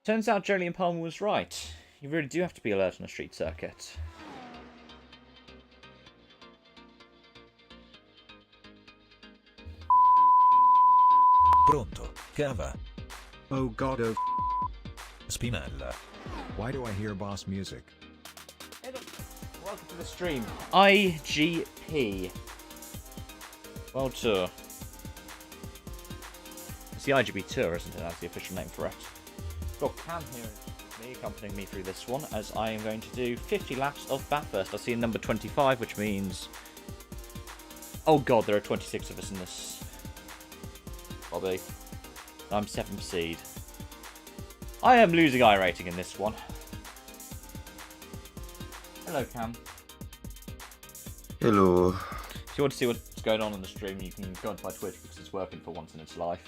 Turns out Jolyon Palmer was right. You really do have to be alert on a street circuit. Pronto, cava. Oh god, oh Spinella. why do I hear boss music? Hey, look. Welcome to the stream. IGP. World Tour. It's the IGP Tour, isn't it? That's the official name for it. Got Cam here with me, accompanying me through this one, as I am going to do 50 laps of Bathurst. I see number 25, which means... Oh god, there are 26 of us in this lobby. I'm 7th seed. I am losing iRacing in this one. Hello, Cam. Hello. If you want to see what's going on the stream, you can go onto my Twitch because it's working for once in its life.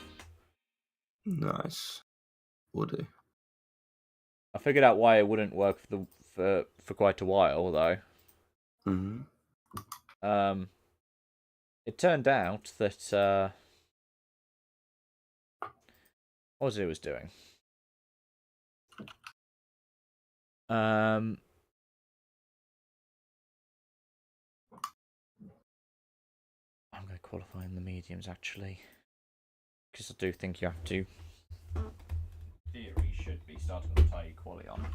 Nice. Will do. I figured out why it wouldn't work for quite a while though. Mm-hmm. It turned out that what was it was doing? I'm going to qualify in the mediums actually, because I do think you have to. Theory should be starting with the tyre quali on.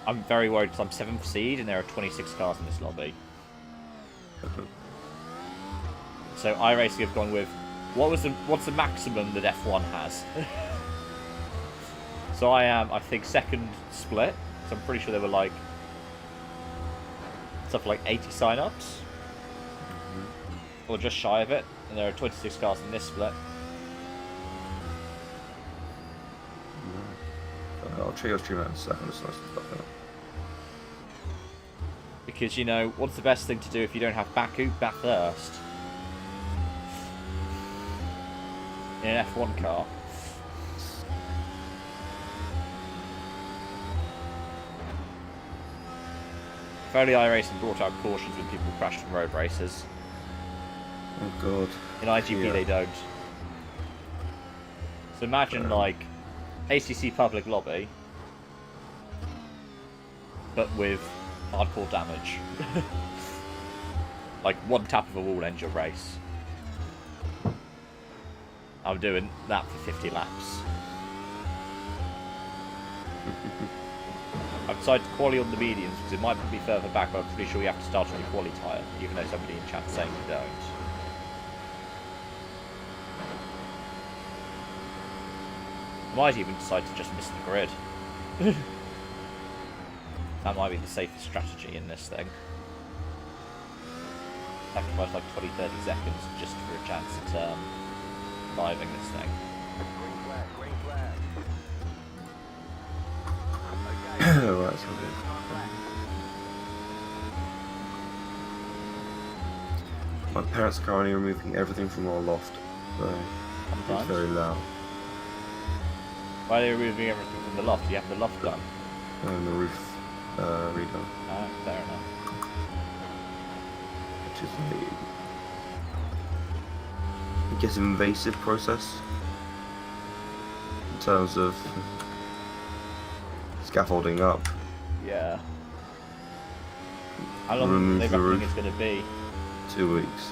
I'm very worried because I'm 7th seed and there are 26 cars in this lobby. So iRacing have gone with what's the maximum that F1 has. So I am, I think, second split. So I'm pretty sure there were like stuff like 80 sign-ups, or just shy of it, and there are 26 cars in this split. I'll check your stream out in a second. Just nice stuff out. Because, you know, what's the best thing to do if you don't have Baku? Bathurst. In an F1 car. If only iRacing brought out cautions when people crashed in road races. Oh god. In IGP they don't. So imagine, like, ACC public lobby, but with hardcore damage. Like, one tap of a wall ends your race. I'm doing that for 50 laps. I've decided to quali on the mediums because it might be further back, but I'm pretty sure you have to start on your quali tyre, even though somebody in chat's saying you don't. I might even decide to just miss the grid. That might be the safest strategy in this thing. Sacrifice like 20-30 seconds just for a chance at driving this thing. Green flag. Right, so good. My parents are currently removing everything from our loft, so it's Sometimes. very loud. Why are they removing everything from the loft? You have the loft done. And the roof redone, Ah, fair enough. which is I guess, an invasive process in terms of scaffolding up. Yeah. How long Remove do they the reckon roof. it's going to be? 2 weeks.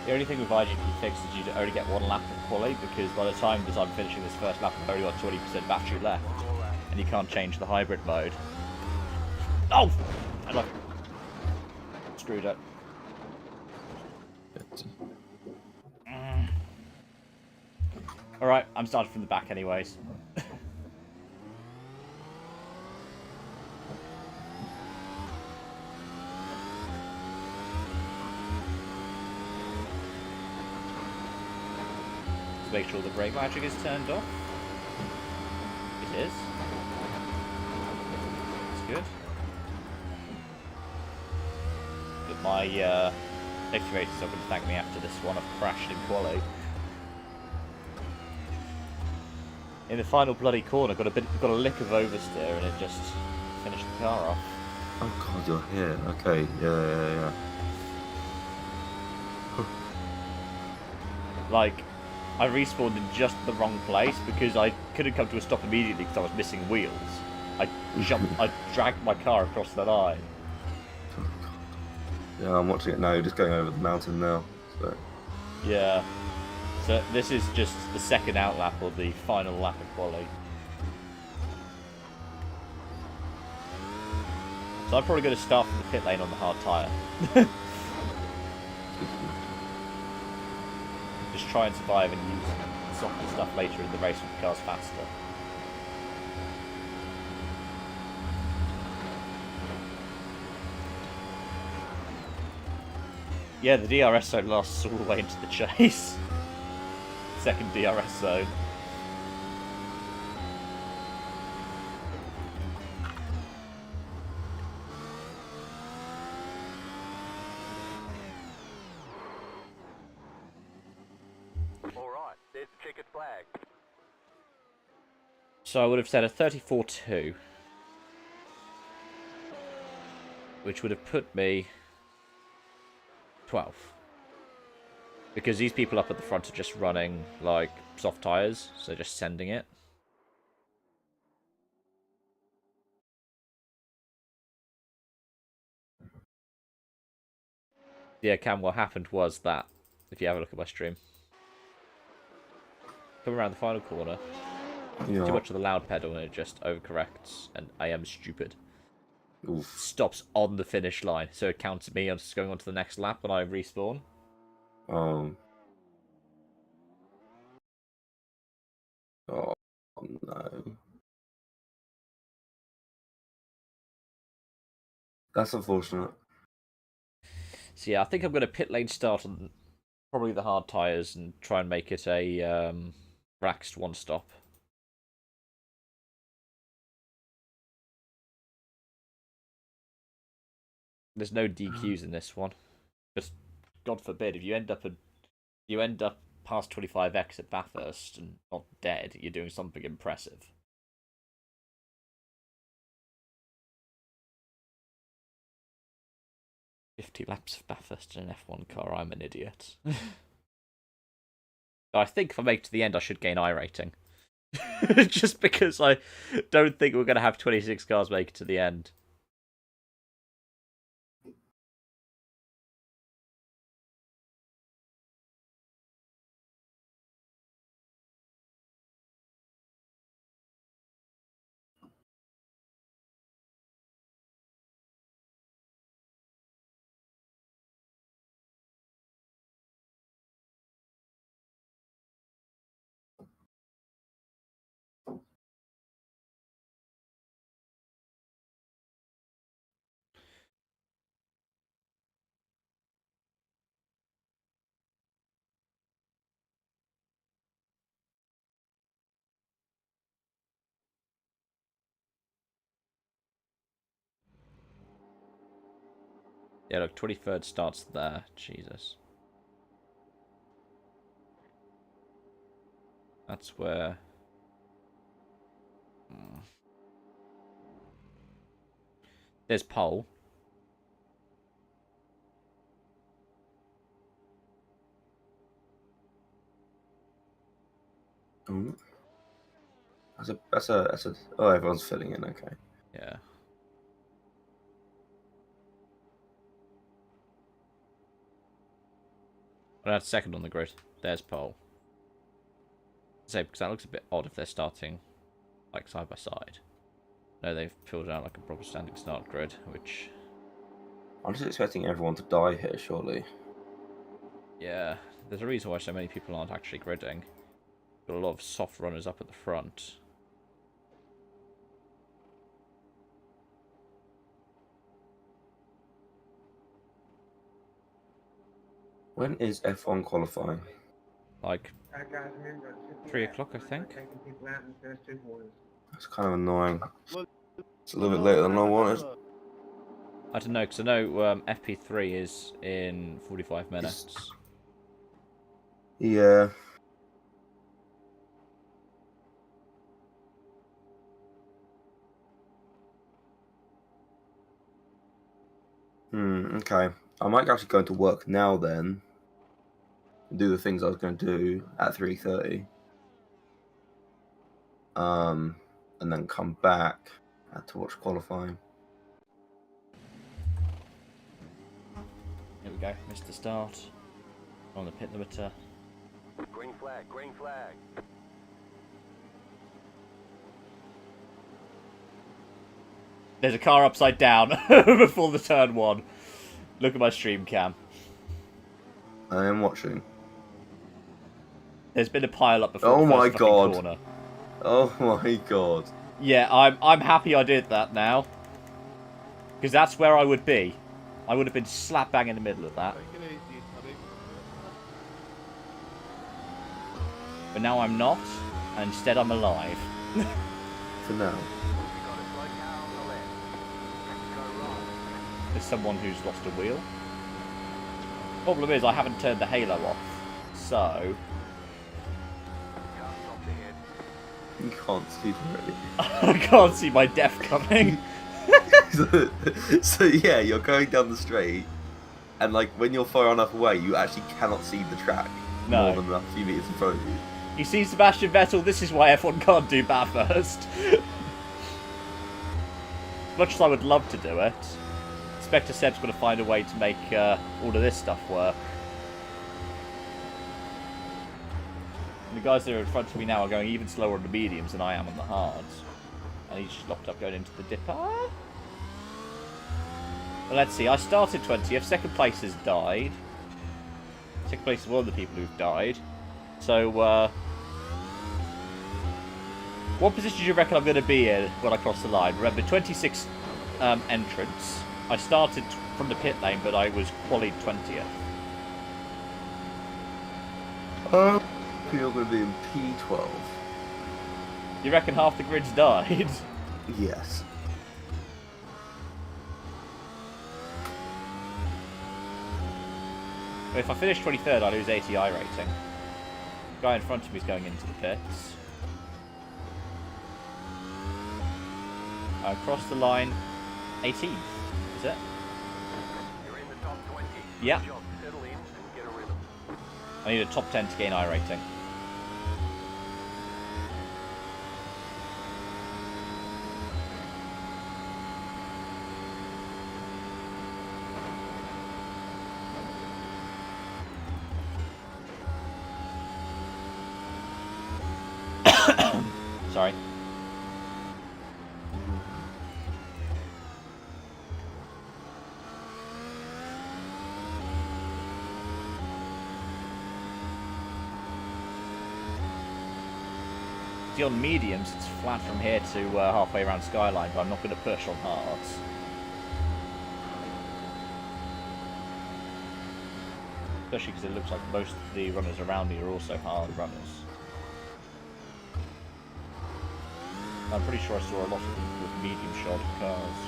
The only thing with IGP fix is you only get one lap of quali, because by the time that I'm finishing this first lap, I've only got 20% battery left, and you can't change the hybrid mode. Oh! And I screwed up. Alright, I'm starting from the back anyways. Make sure the brake magic is turned off. It is. That's good. But my safety raters are going to thank me after this one. I've crashed in quali. In the final bloody corner, got a lick of oversteer, and it just finished the car off. Oh god, you're here. Okay, yeah. Like, I respawned in just the wrong place because I couldn't come to a stop immediately because I was missing wheels. I dragged my car across the line. Yeah, I'm watching it now. You're just going over the mountain now. So. Yeah. So this is just the second outlap or the final lap of quali. So I'm probably going to start from the pit lane on the hard tyre. Just try and survive and use softer stuff later in the race when the car's faster. Yeah, the DRS zone lasts all the way into the chase. Second DRS zone. Alright, there's the checkered flag. So I would have said a 34.2. Which would have put me 12th. Because these people up at the front are just running, like, soft tyres, so just sending it. Yeah, Cam, what happened was that, if you have a look at my stream, come around the final corner, Yeah. too much of the loud pedal and it just overcorrects, and I am stupid. Oof. Stops on the finish line, so it counts me on just going on to the next lap when I respawn. Oh no. That's unfortunate. So yeah, I think I'm going to pit lane start on probably the hard tyres and try and make it a relaxed one stop. There's no DQs in this one. Just God forbid if you end up past 25x at Bathurst and not dead, you're doing something impressive. "50 laps of Bathurst in an F1 car, I'm an idiot." I think if I make it to the end, I should gain iRating. Just because I don't think we're going to have 26 cars make it to the end. Yeah, look, 23rd starts there. Jesus. That's where... There's pole. Ooh. That's a. Oh, everyone's filling in. Okay. Yeah. But that's second on the grid. There's pole. Say, because that looks a bit odd if they're starting like side by side. No, they've filled out like a proper standing start grid, which... I'm just expecting everyone to die here, surely. Yeah, there's a reason why so many people aren't actually gridding. Got a lot of soft runners up at the front. When is F1 qualifying? Like 3 o'clock, I think. That's kind of annoying. It's a little bit later than I wanted. I don't know, because I know FP3 is in 45 minutes. Yeah. Okay. I might actually go into work now then. And do the things I was going to do at 3:30. And then come back to watch qualifying. Here we go, missed the start. On the pit limiter. Green flag, green flag. There's a car upside down before the turn 1. Look at my stream cam. I am watching. There's been a pile up before Oh the my first fucking god. corner. Oh my god. Yeah, I'm happy I did that now. Because that's where I would be. I would have been slap bang in the middle of that. But now I'm not, and instead I'm alive. For now. There's someone who's lost a wheel. Problem is, I haven't turned the halo off, so... You can't see directly. I can't see my death coming. So yeah, you're going down the straight, and like when you're far enough away, you actually cannot see the track No. more than a few meters in front of you. You see Sebastian Vettel, this is why F1 can't do Bathurst. As much as I would love to do it, Spectre Seb's got to find a way to make all of this stuff work. And the guys that are in front of me now are going even slower on the mediums than I am on the hards. And he's just locked up going into the dipper. Well, let's see, I started 20th, second place has died. Second place is one of the people who've died. So, what position do you reckon I'm going to be in when I cross the line? Remember, 26 entrance. I started from the pit lane, but I was qualied 20th. You're going to be in P12. You reckon half the grid's died? Yes. If I finish 23rd, I lose 80 iRacing. The guy in front of me is going into the pits. I crossed the line 18th, is it? You're in the top 20. Yeah. Good job. Settle in and get a rhythm. I need a top 10 to gain iRating. Sorry. See, on mediums, it's flat from here to halfway around Skyline, but I'm not going to push on hards. Especially because it looks like most of the runners around me are also hard runners. I'm pretty sure I saw a lot of them with medium shod cars.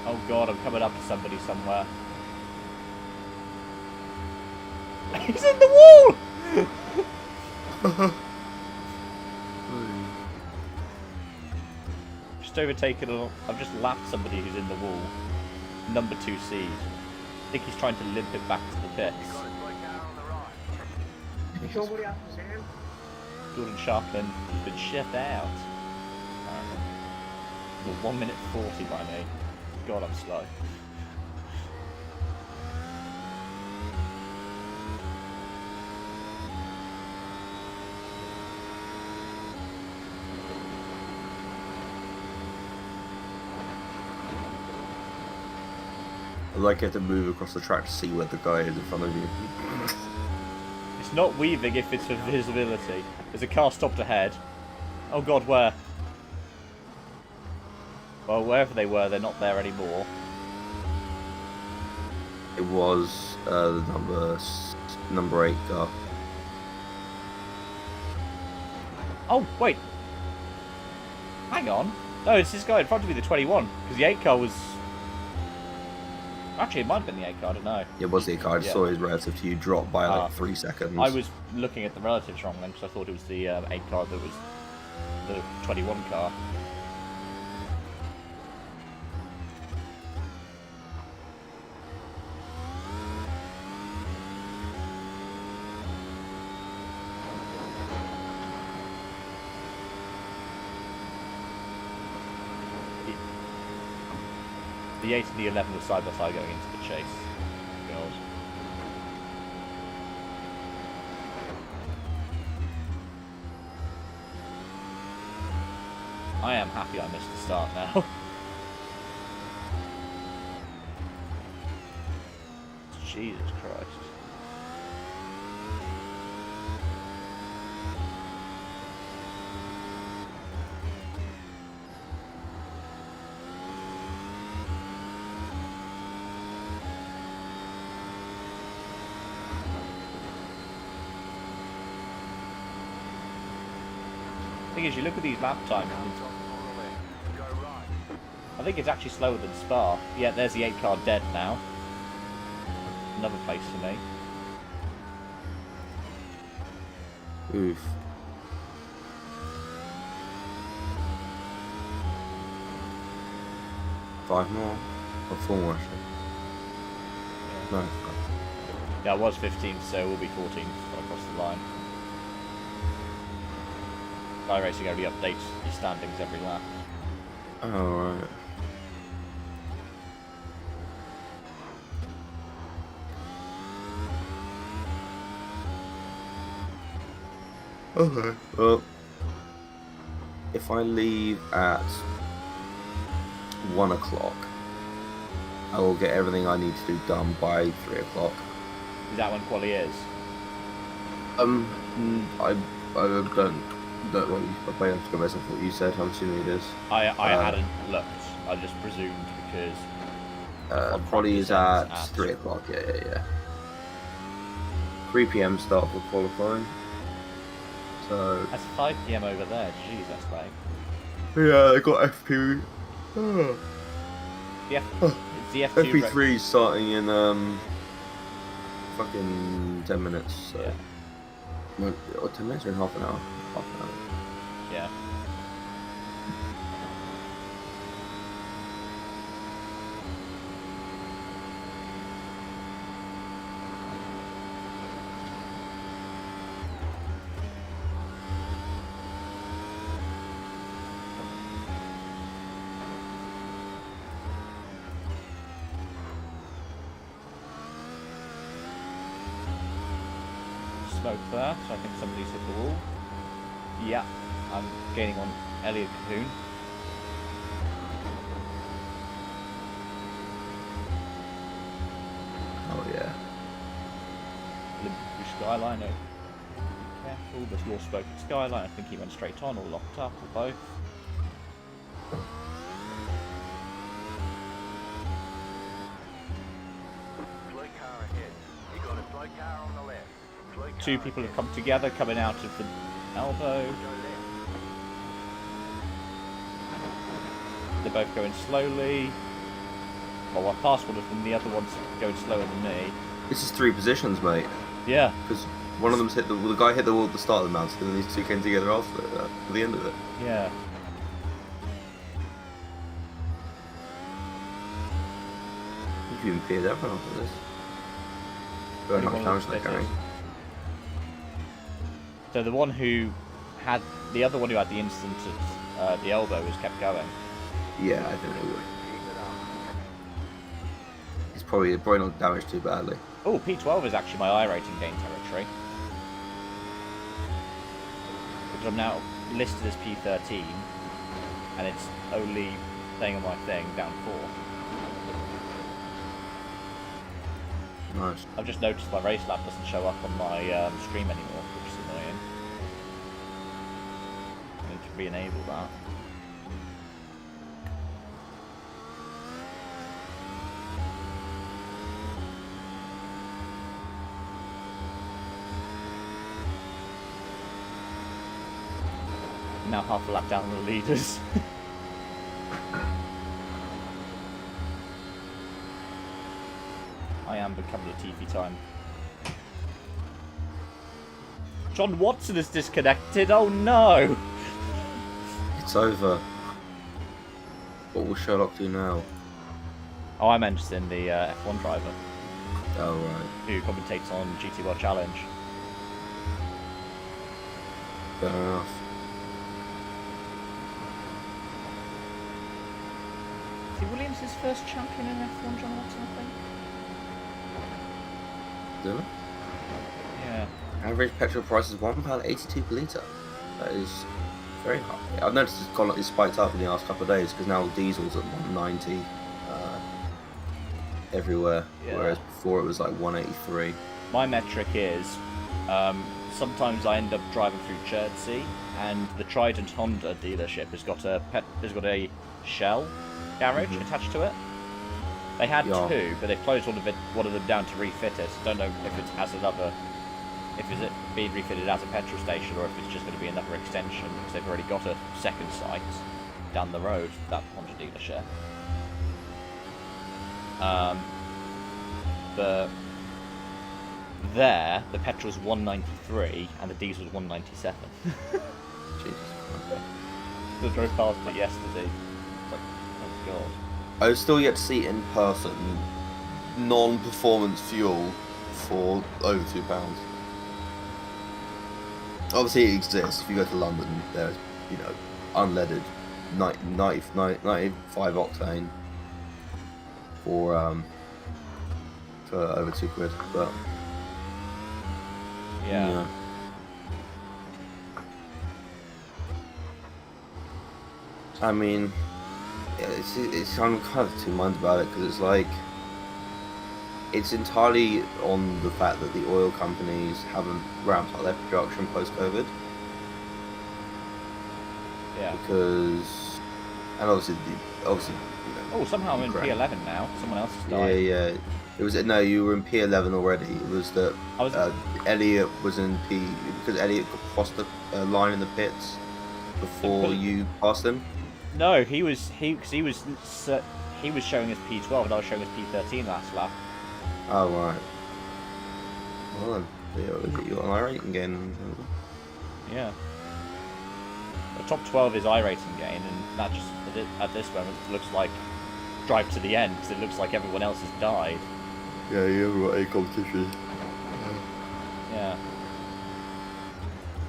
Oh god, I'm coming up to somebody somewhere. He's in the wall! Just overtaken, I've just lapped somebody who's in the wall. Number 2 seed. I think he's trying to limp it back to the pits. Jordan Sharpman has been shipped out. Apparently. 1 minute 40 by me. God, I'm slow. I like you have to move across the track to see where the guy is in front of you. It's not weaving if it's for visibility. There's a car stopped ahead. Oh God, where? Well, wherever they were, they're not there anymore. It was the number 8 car. Oh, wait. Hang on. No, it's this guy in front of me, the 21. Because the 8 car was... Actually, it might have been the 8 car, I don't know. It was the 8 car. I just Yeah. saw his relative to you drop by like 3 seconds. I was looking at the relatives wrong then, because I thought it was the 8 car that was the 21 car. The 8 and the 11 were side by side going into the chase. God. I am happy I missed the start now. Jesus Christ. The thing is, you look at these lap times, and I think it's actually slower than Spa. Yeah, there's the 8 car dead now. Another place for me. Oof. Five more? Or 4 more, actually. No. Yeah, I was 15th, so we'll be 14th across the line. iRacing only updates your standings every lap. Oh, right. Okay. Well, if I leave at 1 o'clock, I will get everything I need to do done by 3 o'clock. Is that when quali is? I don't want you. I may have to go based off what you said. I'm assuming it is. I hadn't looked. I just presumed because Quali is at 3 o'clock. Yeah. 3 p.m. start for qualifying. So that's 5 PM over there. Jeez, that's late. yeah, I got FP. Yeah, it's the F2 FP3 starting in fucking 10 minutes. So. Yeah. No, or 10 minutes or in half an hour. Half an hour. Yeah. Smoke there, so I think somebody's hit the wall. Yeah, I'm gaining on Elliot Cahoon. Oh yeah. Liverpool Skyline, be careful, there's Law Spoke Skyline, I think he went straight on or locked up or both. Slow car ahead. You got a slow car on the left. Slow car Two people ahead. have come together, coming out of the elbow. Go left. They're both going slowly. Well, I passed one of them, the other one's going slower than me. This is 3 positions, mate. Yeah. Because one of them's hit the guy hit the wall at the start of the mountain, and these two came together after the end of it. Yeah. You've even peered everyone after this. Very much Anyone damage looks they're carrying. So the one who had the other one who had the instant at the elbow has kept going. Yeah, I think they would. Keep it up. probably not damaged too badly. Oh, P12 is actually my iRacing game territory. Because I'm now listed as P13, and it's only staying on my thing down 4. Nice. I've just noticed my race lap doesn't show up on my stream anymore, which is annoying. I need to re-enable that. Now half a lap down the leaders. I am becoming a TV time. John Watson is disconnected. Oh no! It's over. What will Sherlock do now? Oh, I'm interested in the F1 driver Oh, right. who commentates on GT World Challenge. Fair enough. Is he Williams' first champion in F1, John Watson, I think? Do it? Yeah. Average petrol price is £1.82 per litre. That is very high. I've noticed it's spiked up in the last couple of days because now diesel's at 190 everywhere, Yeah. whereas before it was like 183. My metric is sometimes I end up driving through Chertsey, and the Trident Honda dealership has got a Shell garage attached to it. They had Yeah. 2, but they've closed one of them down to refit it. Don't know if it has if it's being refitted as a petrol station or if it's just going to be another extension because they've already got a second site down the road, that Honda dealership. The petrol's 193 and the diesel's 197. Jesus. I drove past it yesterday. It's like, oh god. I was still yet to see in person non-performance fuel for over £2. Obviously it exists. If you go to London, there's, unleaded 95 octane for over £2, but Yeah. I mean, I'm kind of two minds about it because it's like it's entirely on the fact that the oil companies haven't ramped up their production post-COVID. Yeah. Because, and obviously, Oh, somehow I'm in Great. P11 now. Someone else has died. yeah. It was no, you were in P11 already. It was that I was- Elliot was in P because Elliot crossed the line in the pits before you passed him. No, he was showing us P12 and I was showing us P13 last lap. Oh right. Well then, you're on iRacing again. Yeah. The top 12 is iRacing gain, and that just at this moment looks like drive to the end because it looks like everyone else has died. Yeah, you haven't got any competition. Yeah.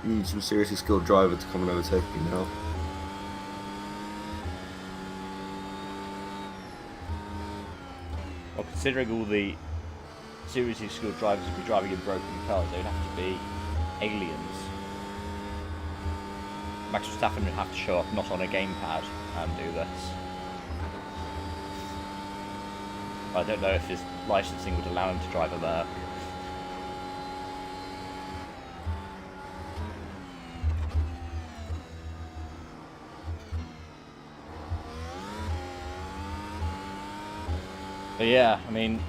You need some seriously skilled driver to come and overtake you now. Well, considering all the seriously skilled drivers would be driving in broken cars, they would have to be aliens. Max Verstappen would have to show up not on a gamepad and do this. I don't know if his licensing would allow him to drive a Merc. But yeah, I mean,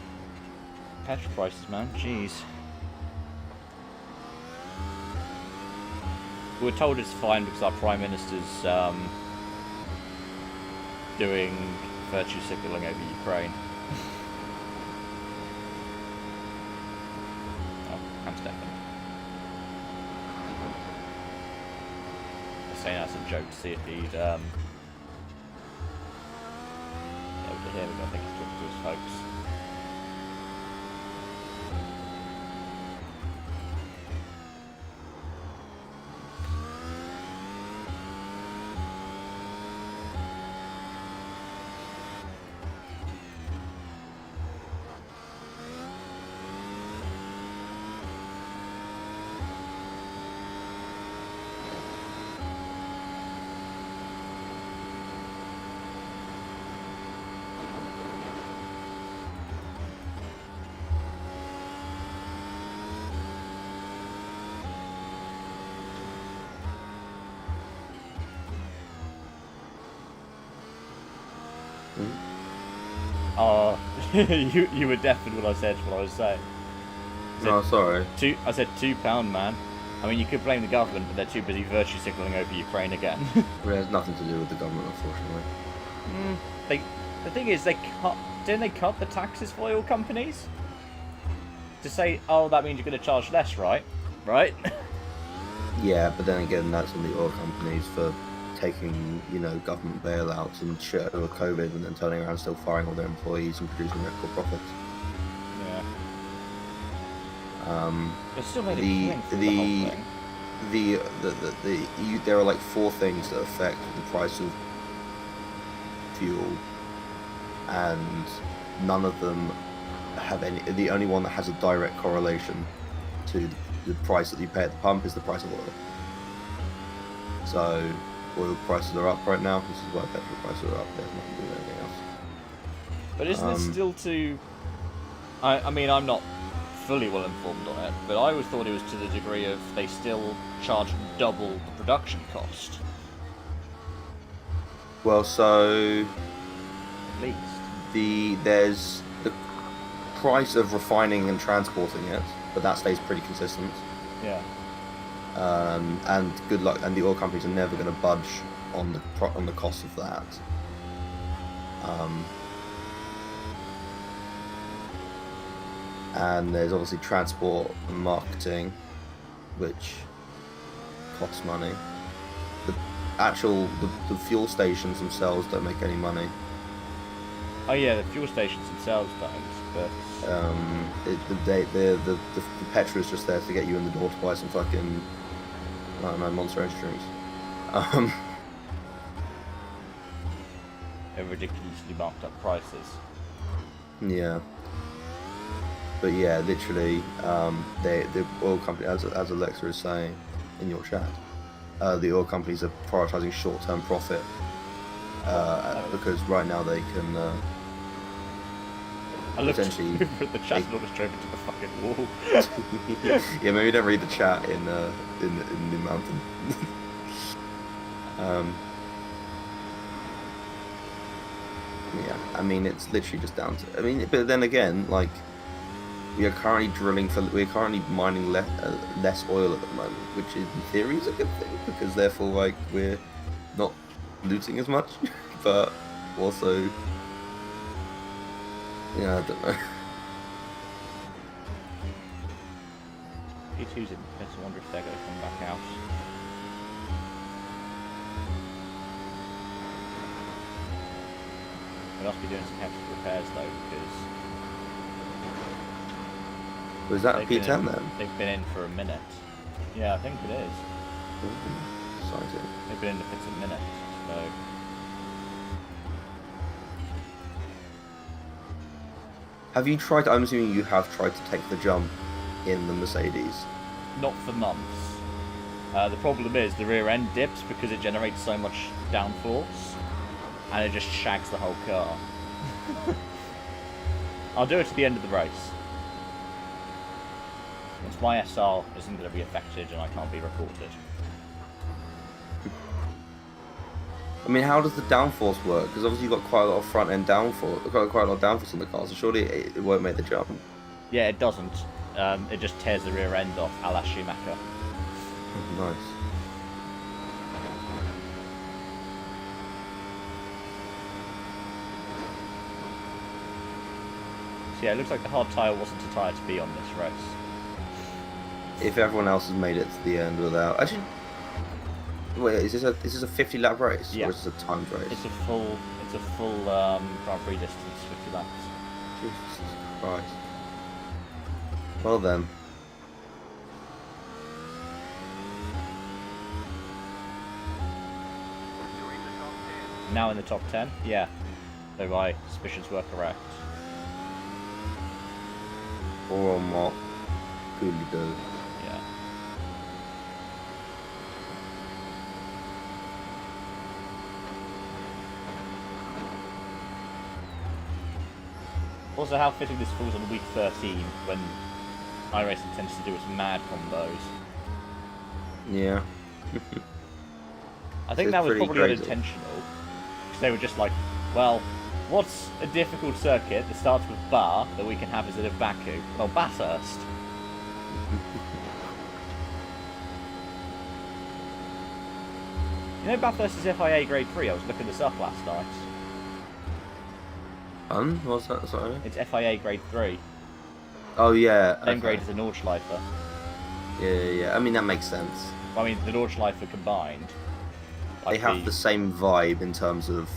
petrol prices, man, jeez. We were told it's fine because our Prime Minister's doing virtue signaling over Ukraine. Oh, I'm Stefan. I was saying that's a joke to see if he'd yeah, here we go, I think he's talking to his folks. You were deaf in what I said. What I was saying. No, sorry. I said £2, man. I mean, you could blame the government, but they're too busy virtue signaling over Ukraine again. It has nothing to do with the government, unfortunately. The thing is, didn't they cut the taxes for oil companies? To say, oh, that means you're going to charge less, right? Right? Yeah, but then again, that's on the oil companies for taking, government bailouts and shit over COVID, and then turning around and still firing all their employees and producing record profits. Yeah. They're still The there are like 4 things that affect the price of fuel, and none of them have any. The only one that has a direct correlation to the price that you pay at the pump is the price of oil. So oil prices are up right now. This is why petrol prices are up. There's nothing to do with anything else. But isn't it still too... I mean, I'm not fully well informed on it, but I always thought it was to the degree of they still charge double the production cost. Well, so At least. there's the price of refining and transporting it, but that stays pretty consistent. Yeah. And good luck. And the oil companies are never going to budge on the cost of that. And there's obviously transport and marketing, which costs money. The fuel stations themselves don't make any money. Oh yeah, the fuel stations themselves don't, but... The petrol is just there to get you in the door to buy some fucking, I don't know, Monster Energy drinks. At ridiculously marked up prices. Yeah. But yeah, literally, the oil company, as Alexa is saying in your chat, the oil companies are prioritizing short-term profit because right now they can. I looked essentially over at the chat and almost drove into the fucking wall. Yeah, maybe don't read the chat in the mountain. Yeah, I mean it's literally just down to. I mean, but then again, like. We're currently mining less oil at the moment, which in theory is a good thing because therefore, like, we're not looting as much, but also, yeah, I don't know. P2's in defense. I wonder if they're going to come back out. They must be doing some hefty repairs though, because. Was that a P10 then? They've been in for a minute. Yeah, I think it is. Sorry, They've been in for a minute, so... Have you tried, I'm assuming you have tried to take the jump in the Mercedes? Not for months. The problem is the rear end dips because it generates so much downforce, and it just shags the whole car. I'll do it at the end of the race. Once my SR isn't going to be affected and I can't be reported. I mean, how does the downforce work? Because obviously you've got quite a lot of front end downforce, quite a lot of downforce on the car, so surely it won't make the jump. Yeah, it doesn't. It just tears the rear end off, a la Schumacher. Nice. So yeah, it looks like the hard tyre wasn't a tyre to be on this race. If everyone else has made it to the end without... Actually, wait, is this a 50-lap race? Yeah. Or is this a timed race? It's a full Grand Prix distance, 50 laps. Jesus Christ. Well then. You're in the top 10. Now in the top 10? Yeah. Though my suspicions were correct. Or not. Really do. Yeah. Also, how fitting this falls on week 13 when iRacing tends to do its mad combos. Yeah. I think It's that was pretty probably crazy. unintentional. Because they were just like, well, What's a difficult circuit that starts with bar that we can have instead of Baku? Well, Bathurst. You know Bathurst is FIA Grade 3? I was looking this up last night. What's that? Sorry. It's FIA Grade 3. Oh yeah. Same okay. grade as the Nordschleife. Yeah. I mean that makes sense. I mean, the Nordschleife combined. They have the same vibe in terms of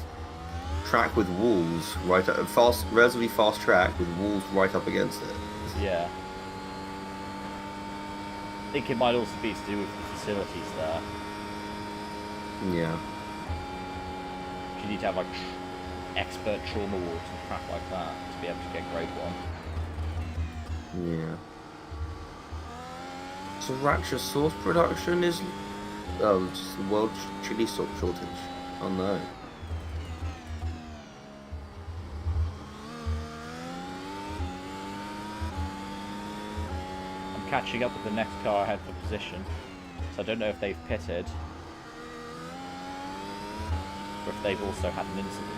track with walls right up, relatively fast track with walls right up against it. Yeah. I think it might also be to do with the facilities there. Yeah. You need to have like expert trauma wards and crap like that to be able to get grade 1. Yeah. So Ratchet sauce production is just the world chili sauce shortage. Oh no. I'm catching up with the next car ahead for position, so I don't know if they've pitted or if they've also had an incident.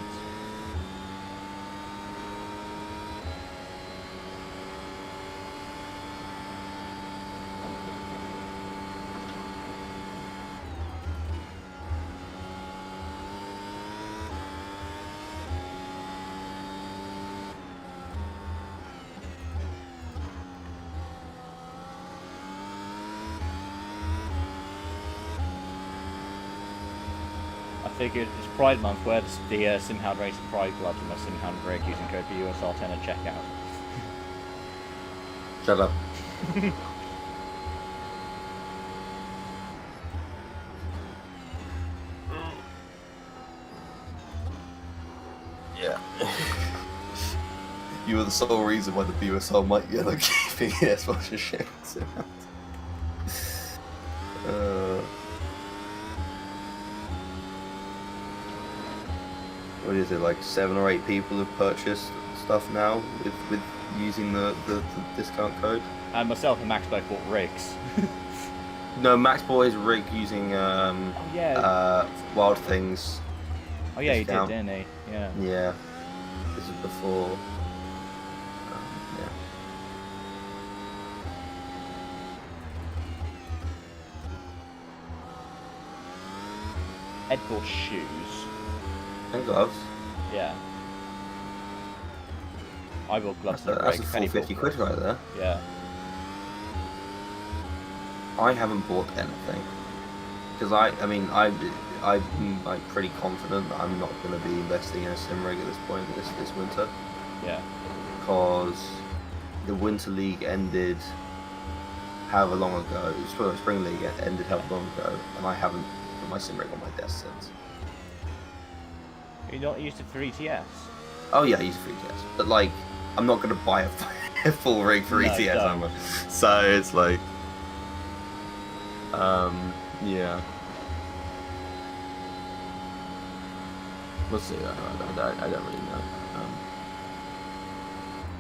I figured it's Pride Month, wear the Simhound Racing Pride gloves and my Simhound rig using code BUSR10 at checkout. Shut up. Yeah. You were the sole reason why the BUSR might get like keeping their sponsorship. What is it, like 7 or 8 people have purchased stuff now with using the discount code? And myself and Max both bought rigs. No, Max bought his rig using Wild Things. Oh yeah, discount. he did, didn't he? Yeah. Yeah. This is before. Yeah. Ed bought shoes. And gloves. Yeah. I bought gloves and a That's rig. a Penny full bought 50 quid right there. Yeah. I haven't bought anything because I'm like pretty confident that I'm not going to be investing in a sim rig at this point this winter. Yeah. Because the Winter League ended however long ago. Spring League ended however long ago, and I haven't put my sim rig on my desk since. You're not used to 3TS? Oh yeah, I use 3TS, but like I'm not going to buy a full rig for No, ETS, don't. am I? So it's like, yeah. We'll see. I don't really know.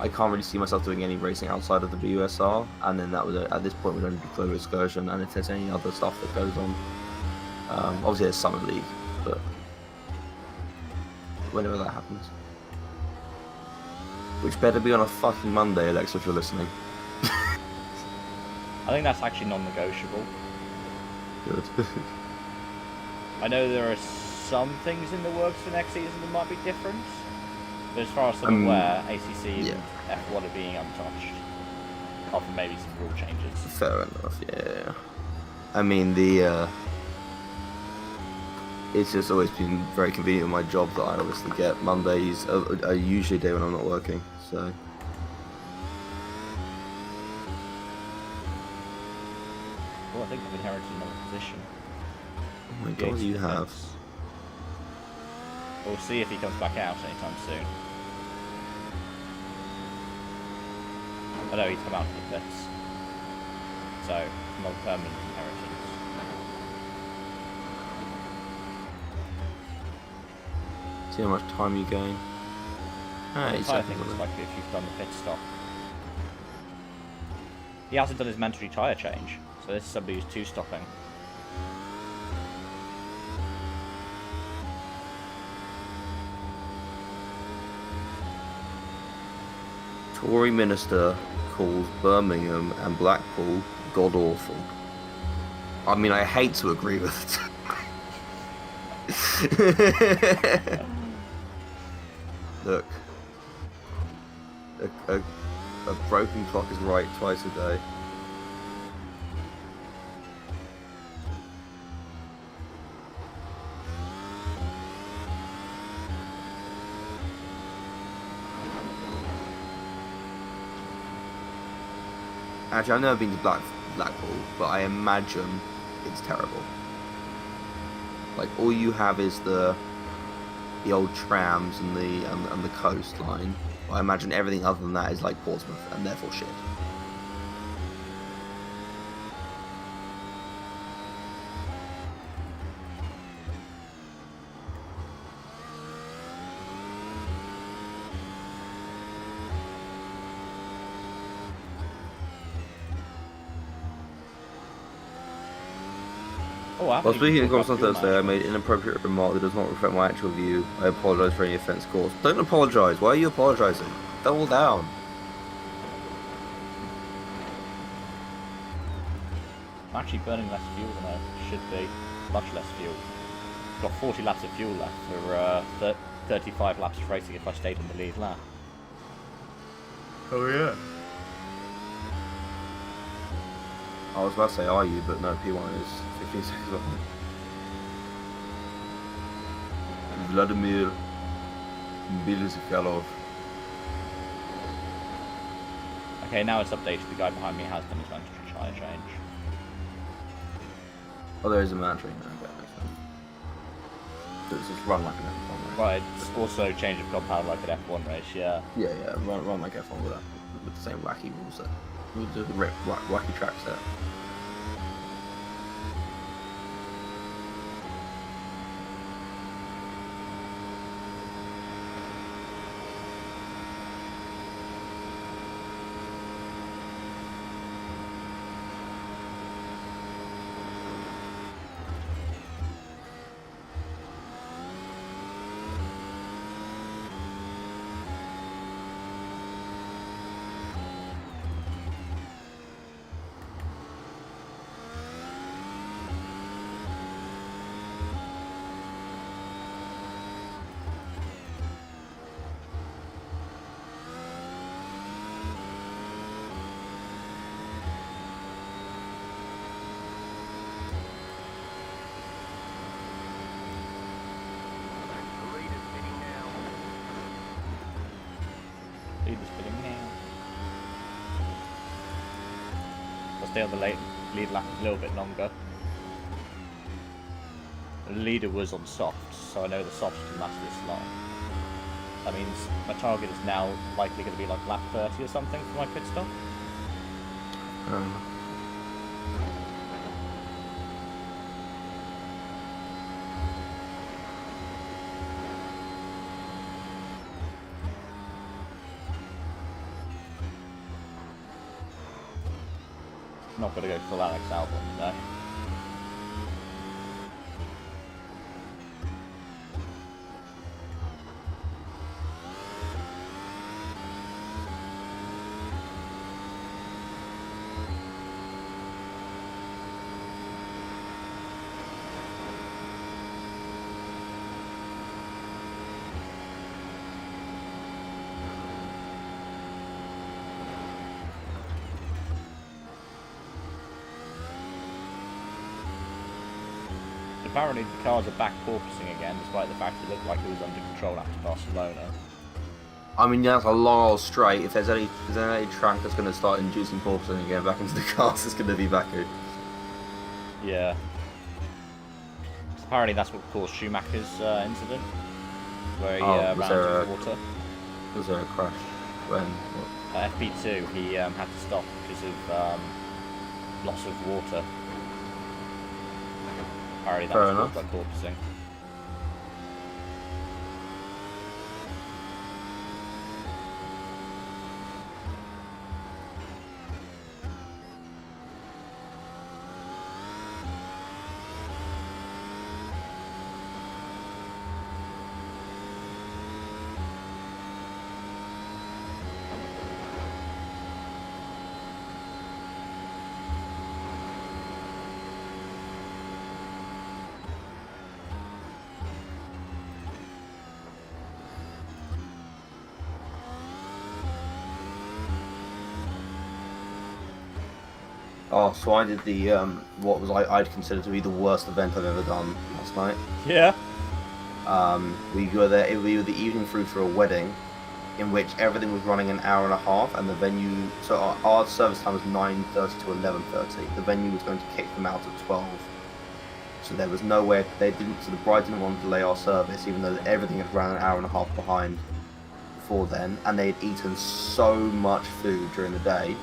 I can't really see myself doing any racing outside of the BUSR, and then that would at this point would only be Clover Excursion, and if there's any other stuff that goes on, obviously there's Summer League, but whenever that happens, which better be on a fucking Monday, Alexa, if you're listening. I think that's actually non-negotiable. Good. I know there are some things in the works for next season that might be different, but as far as I'm aware, ACC and F1 are being untouched, apart from maybe some rule changes. Fair enough. Yeah. I mean it's just always been very convenient with my job that I obviously get Mondays are usually a day when I'm not working, so. Well, I think I've inherited another position. Oh my god, you have. We'll see if he comes back out anytime soon. I know he's come out of the pits. So, not a permanent inheritance. See how much time you gain. I think it's like if you've done the pit stop. He hasn't done his mandatory tyre change, so this is somebody who's two-stopping. Tory minister calls Birmingham and Blackpool god awful. I mean, I hate to agree with it. Look, a broken clock is right twice a day. Actually, I've never been to Blackpool, but I imagine it's terrible. Like, all you have is the old trams and the coastline. I imagine everything other than that is like Portsmouth, and therefore shit. Oh, I While speaking in got comments on Thursday, I made an inappropriate remark that does not reflect my actual view. I apologise for any offence caused. Don't apologise. Why are you apologising? Double down. I'm actually burning less fuel than I should be. Much less fuel. Got 40 laps of fuel left for 35 laps of racing if I stayed in the lead lap. Oh yeah. I was about to say are you, but no, P1 is 15 seconds behind. Vladimir Bilizkalov. Okay, now it's updated. The guy behind me has done his mandatory tyre change. Oh, there is a mandatory. No, okay, makes sense. So it's just run like an F1 race. Right, it's also change of compound like an F1 race, yeah. Yeah, run like F1 with that, with the same wacky rules set. We'll do the wacky track set. The leader's spinning now. Lead is spinning now. I'll stay on the lead lap a little bit longer. The leader was on softs, so I know the softs can last this long. That means my target is now likely going to be like lap 30 or something for my pit stop. Not going to go full Alex Albon, no. Apparently the cars are back porpoising again, despite the fact it looked like it was under control after Barcelona. I mean, that's a long old straight. If there's any track that's going to start inducing porpoising again back into the cars, it's going to be Baku. Yeah. Apparently that's what caused Schumacher's incident, where he ran into the water. Was there a crash? When? What? FP2, he had to stop because of loss of water. Apparently that was caused by porpoising. Oh, so I did the what was I'd consider to be the worst event I've ever done last night. Yeah. We were there. We were the evening through for a wedding, in which everything was running an hour and a half, and the venue. So our service time was 9:30 to 11:30. The venue was going to kick them out at 12. So there was nowhere. They didn't. So the bride didn't want to delay our service, even though everything had run an hour and a half behind before then, and they had eaten so much food during the day.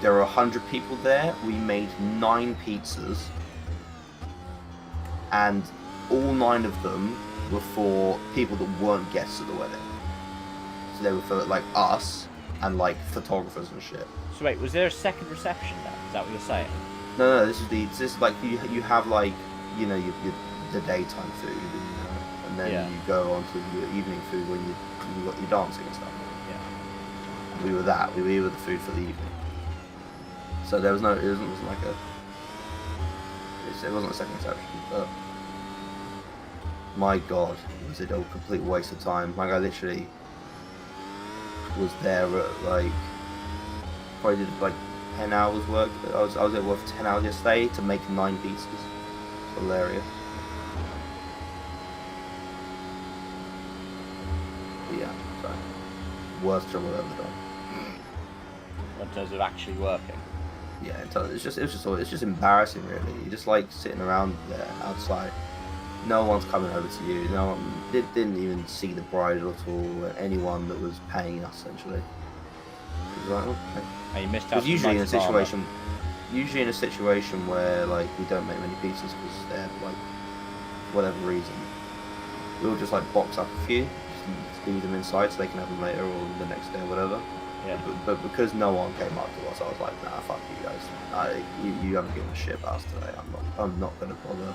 There were 100 people there. We made 9 pizzas, and all 9 of them were for people that weren't guests at the wedding. So they were for like us and like photographers and shit. So wait, was there a second reception then? Is that what you're saying? No, this is like you have like the daytime food, and then you go on to your evening food when you got your dancing and stuff. Yeah. And we were that. We were the food for the evening. So there was no. It wasn't like a. It wasn't a second reception, but my God, was it a complete waste of time? Like I literally was there at like probably did like 10 hours work. I was at work for 10 hours yesterday to make 9 pizzas. It's hilarious. But yeah, so worst job I've ever done. In terms of actually working. Yeah, it's just embarrassing really. You're just like sitting around there outside. No one's coming over to you. No one didn't even see the bride at all, or anyone that was paying us essentially. It was like, okay. And you missed out. Because usually in a situation where like we don't make many pizzas because they're like whatever reason, we'll just like box up a few, just leave them inside so they can have them later or the next day or whatever. Yeah. But because no one came up to us, I was like, nah, fuck you guys. You haven't given a shit about us today. I'm not gonna bother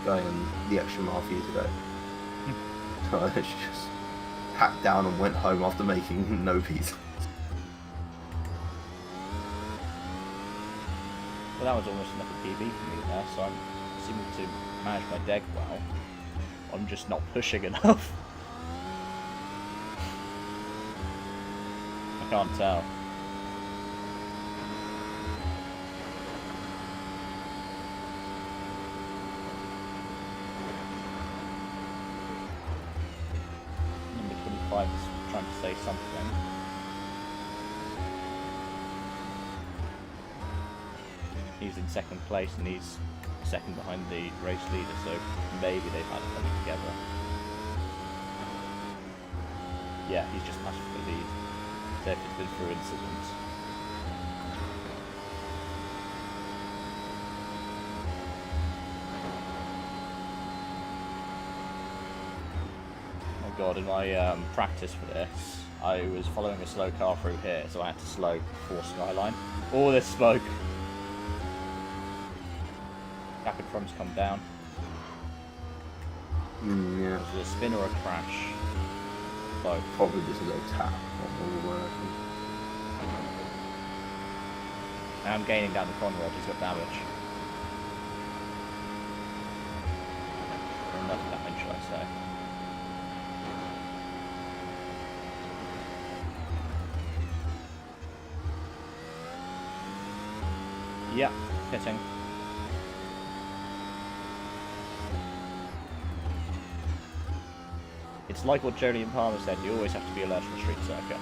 going the extra mile for you today. So I just packed down and went home after making no pizza. Well, that was almost enough of PB for me there, so I'm seeming to manage my deck well. I'm just not pushing enough. I can't tell. Number 25 is trying to say something. He's in second place and he's second behind the race leader, so maybe they've had it coming together. Yeah, he's just passed for the lead. So if it's been through incidents. Oh god, in my practice for this, I was following a slow car through here, so I had to slow before Skyline. All this smoke. Rapid front's come down. Yeah. Was it a spin or a crash? Both. Probably just a little tap. I'm gaining down the corner edge, he's got damage. Or enough damage, should I say. Yeah, hitting. It's like what Jody and Palmer said, you always have to be alert on the street circuit.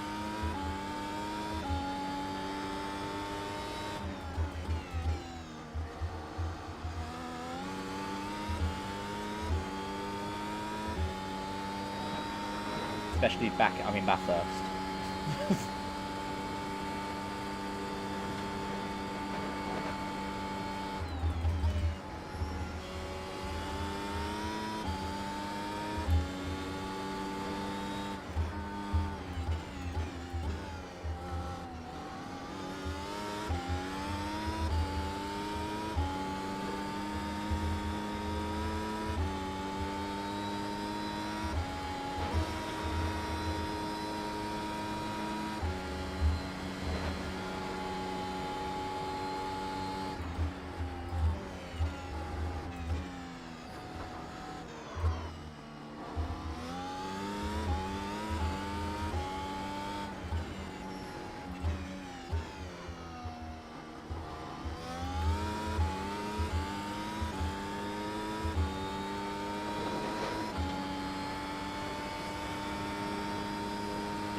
Especially that thirst.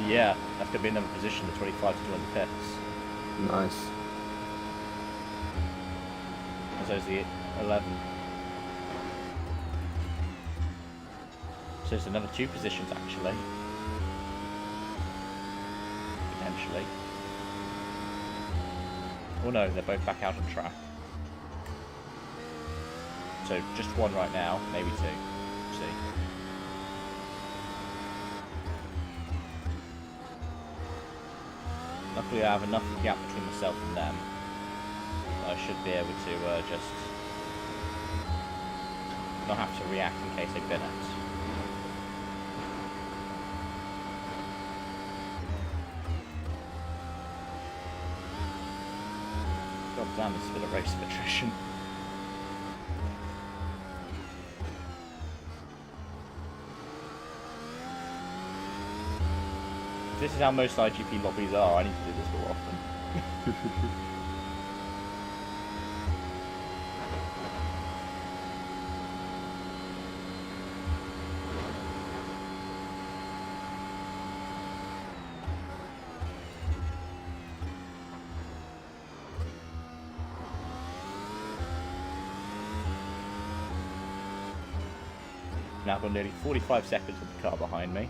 Yeah, that's going to be another position, the 25 to join the pits. Nice. And so's the 11. So it's another 2 positions, actually. Potentially. Oh no, they're both back out on track. So just 1 right now, maybe 2. We'll see. Luckily I have enough gap between myself and them. I should be able to just not have to react in case they bin it. God damn, it's been a race of attrition. This is how most IGP lobbies are. I need to do this more often. Now I've got nearly 45 seconds with the car behind me.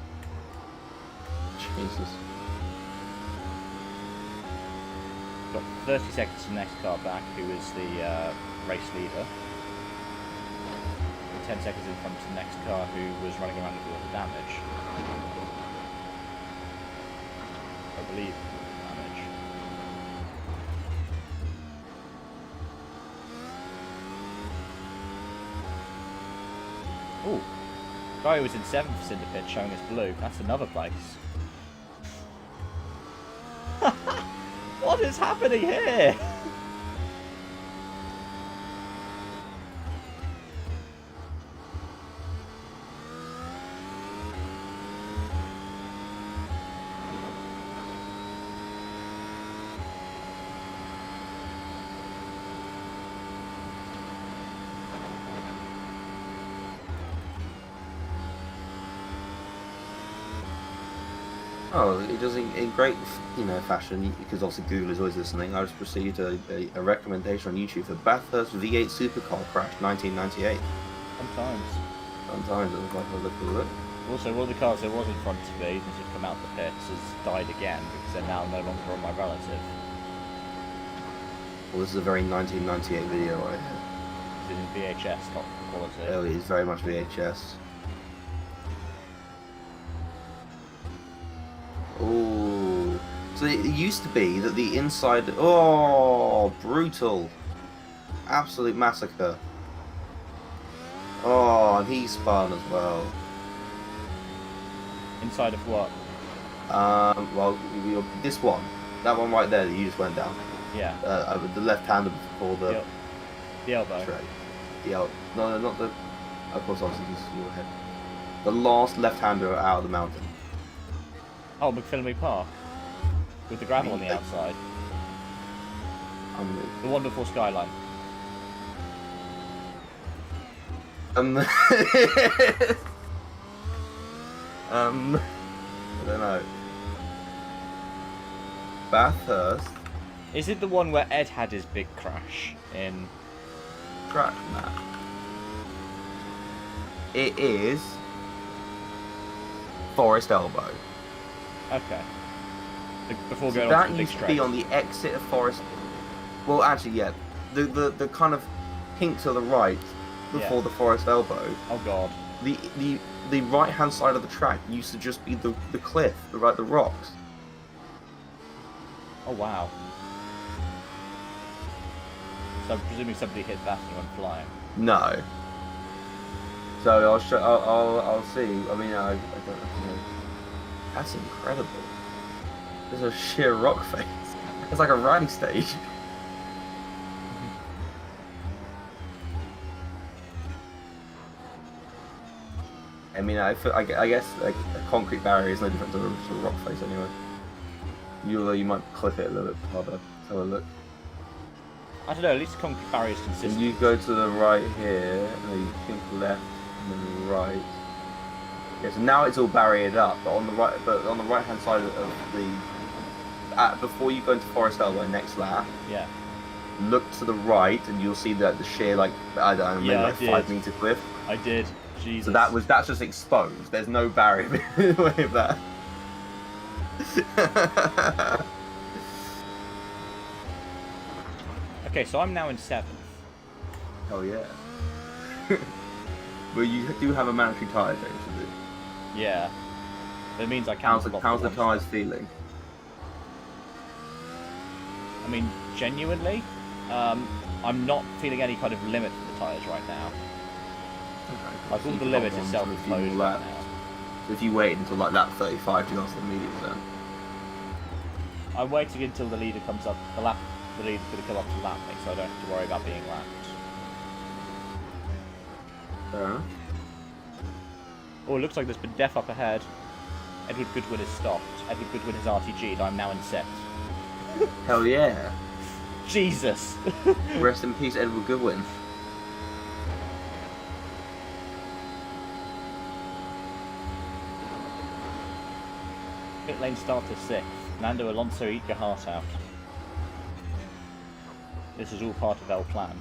Jesus. Got 30 seconds to the next car back, who is the race leader. And 10 seconds in front of the next car, who was running around with a lot of damage. I believe damage. Ooh. Guy who was in 7th in the pit showing us blue. That's another place. What is happening here? Oh, it does in great, fashion, because obviously Google is always listening. I just received a recommendation on YouTube for Bathurst V8 Supercar Crash 1998. Sometimes. Sometimes it was like a look. Also, one of the cars that was in front of me, since it's come out the pits, has died again because they're now no longer on my relative. Well, this is a very 1998 video right here. It's in VHS, top quality. Oh, it is very much VHS. Oh, so it used to be that the inside. Oh, brutal! Absolute massacre. Oh, and he spun as well. Inside of what? Well, this one, that one right there that you just went down. Yeah. The left-hander before The elbow. Right. No, not the. Of course, obviously, this is your head. The last left-hander out of the mountain. Oh, McPhillamy Park. With the gravel on the outside. The wonderful skyline. I don't know. Bathurst. Is it the one where Ed had his big crash in? Track map. It is Forest Elbow. Okay. Before So going on that to the big used to straight. be on the exit of Forest. Well, actually, yeah. The kind of pink to the right before the Forest Elbow. Oh god. The right hand side of the track used to just be the cliff, the rocks. Oh wow. So I'm presuming somebody hit that and went flying. No. So I'll show. I'll see. I mean, I don't know. That's incredible. There's a sheer rock face. It's like a rally stage. I mean, I guess like a concrete barrier is no different to a rock face anyway. You might clip it a little bit harder. Let's have a look. I don't know, at least the concrete barrier is consistent. And you go to the right here, and then you think left, and then right. Yeah, so now it's all barriered up, but on the right hand side of the before you go into Forest Elbow next lap, Yeah. look to the right and you'll see that the sheer like I don't know, maybe Yeah, I like did. 5-meter cliff. I did. Jesus. So that's just exposed. There's no barrier in the way of that. Okay, so I'm now in 7th. Hell yeah. Well, you do have a mandatory tyre change to do. Yeah. That means I How's cancelled the, off how's the one tyres stop. feeling? I mean, genuinely, I'm not feeling any kind of limit for the tyres right now. Like, all the limit is self-imposed right now. So if you wait until like lap 35 to go to the mediums then. I'm waiting until the leader comes up. The leader's going to come up to lap me, so I don't have to worry about being lapped. Fair enough. Oh, it looks like there's been death up ahead. Edward Goodwin has stopped. Edward Goodwin has RTG'd. I'm now in 6th. Hell yeah. Jesus! Rest in peace, Edward Goodwin. Pit lane start to 6th. Nando Alonso, eat your heart out. This is all part of our plan.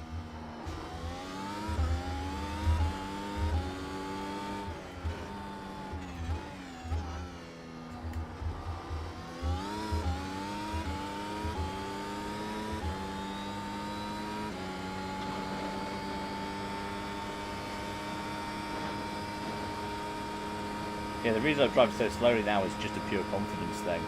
Yeah, the reason I drive so slowly now is just a pure confidence thing.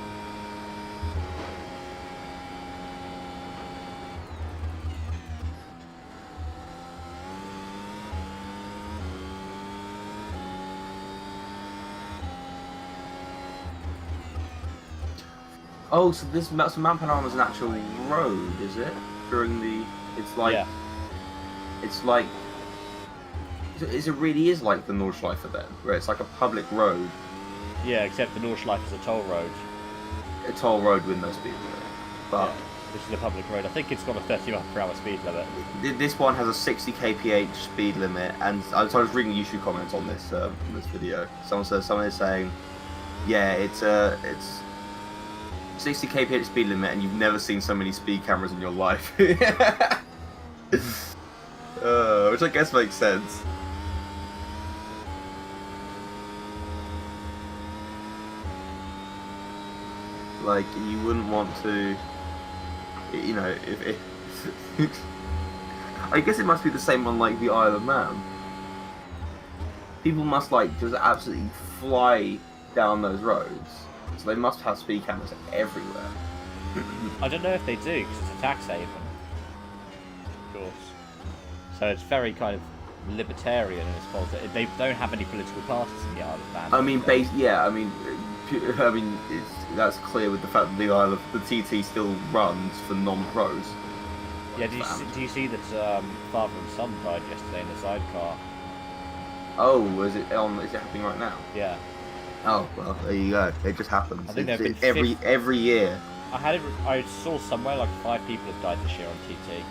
Oh, so Mount Panorama is an actual road, is it? During the, it's like, Yeah. it's like, it really is like the Nordschleife then, where it's like a public road, Yeah, except the Nordschleife is a toll road. a toll road with no speed limit. But Yeah, this is a public road. I think it's got a 30 mph speed limit. this one has a 60 kph speed limit, and I was reading YouTube comments on this video. Someone is saying, yeah, it's 60 kph speed limit, and you've never seen so many speed cameras in your life. Which I guess makes sense. Like, you wouldn't want to, you know, if I guess it must be the same on like the Isle of Man. People must like just absolutely fly down those roads, so they must have speed cameras everywhere. I don't know if they do, because it's a tax haven. Of course. So it's very kind of libertarian in its policy. They don't have any political parties in the Isle of Man. I mean, that's clear with the fact that the TT still runs for non-pros. Yeah, do you see that father and son died yesterday in the sidecar? Oh, is it happening right now? Yeah. Oh well, there you go. It just happens. I think there have been every year. I saw somewhere like 5 people have died this year on TT.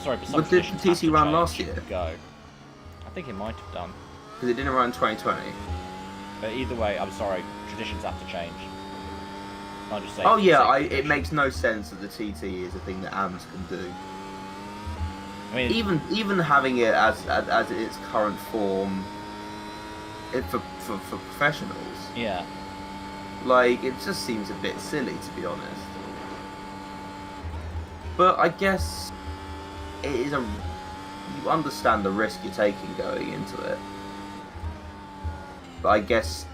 Sorry, but some But did traditions TT have to run change last year? to Go. I think it might have done. Because it didn't run in 2020. But either way, I'm sorry, traditions have to change. Can't just say. Oh yeah, say it tradition. makes no sense that the TT is a thing that AMS can do. I mean, Even having it as its current form, for professionals, yeah. like it just seems a bit silly, to be honest. But I guess it is you understand the risk you're taking going into it. But I guess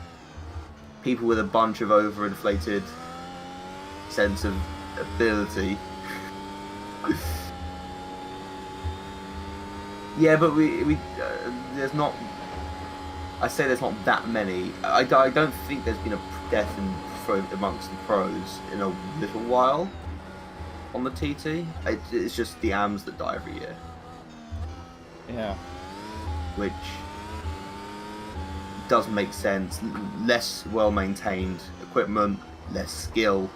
people with a bunch of overinflated sense of ability. Yeah, but we there's not. I say there's not that many. I don't think there's been a death amongst the pros in a little while on the TT. It's just the AMs that die every year, Yeah. which does make sense. Less well maintained equipment, less skill,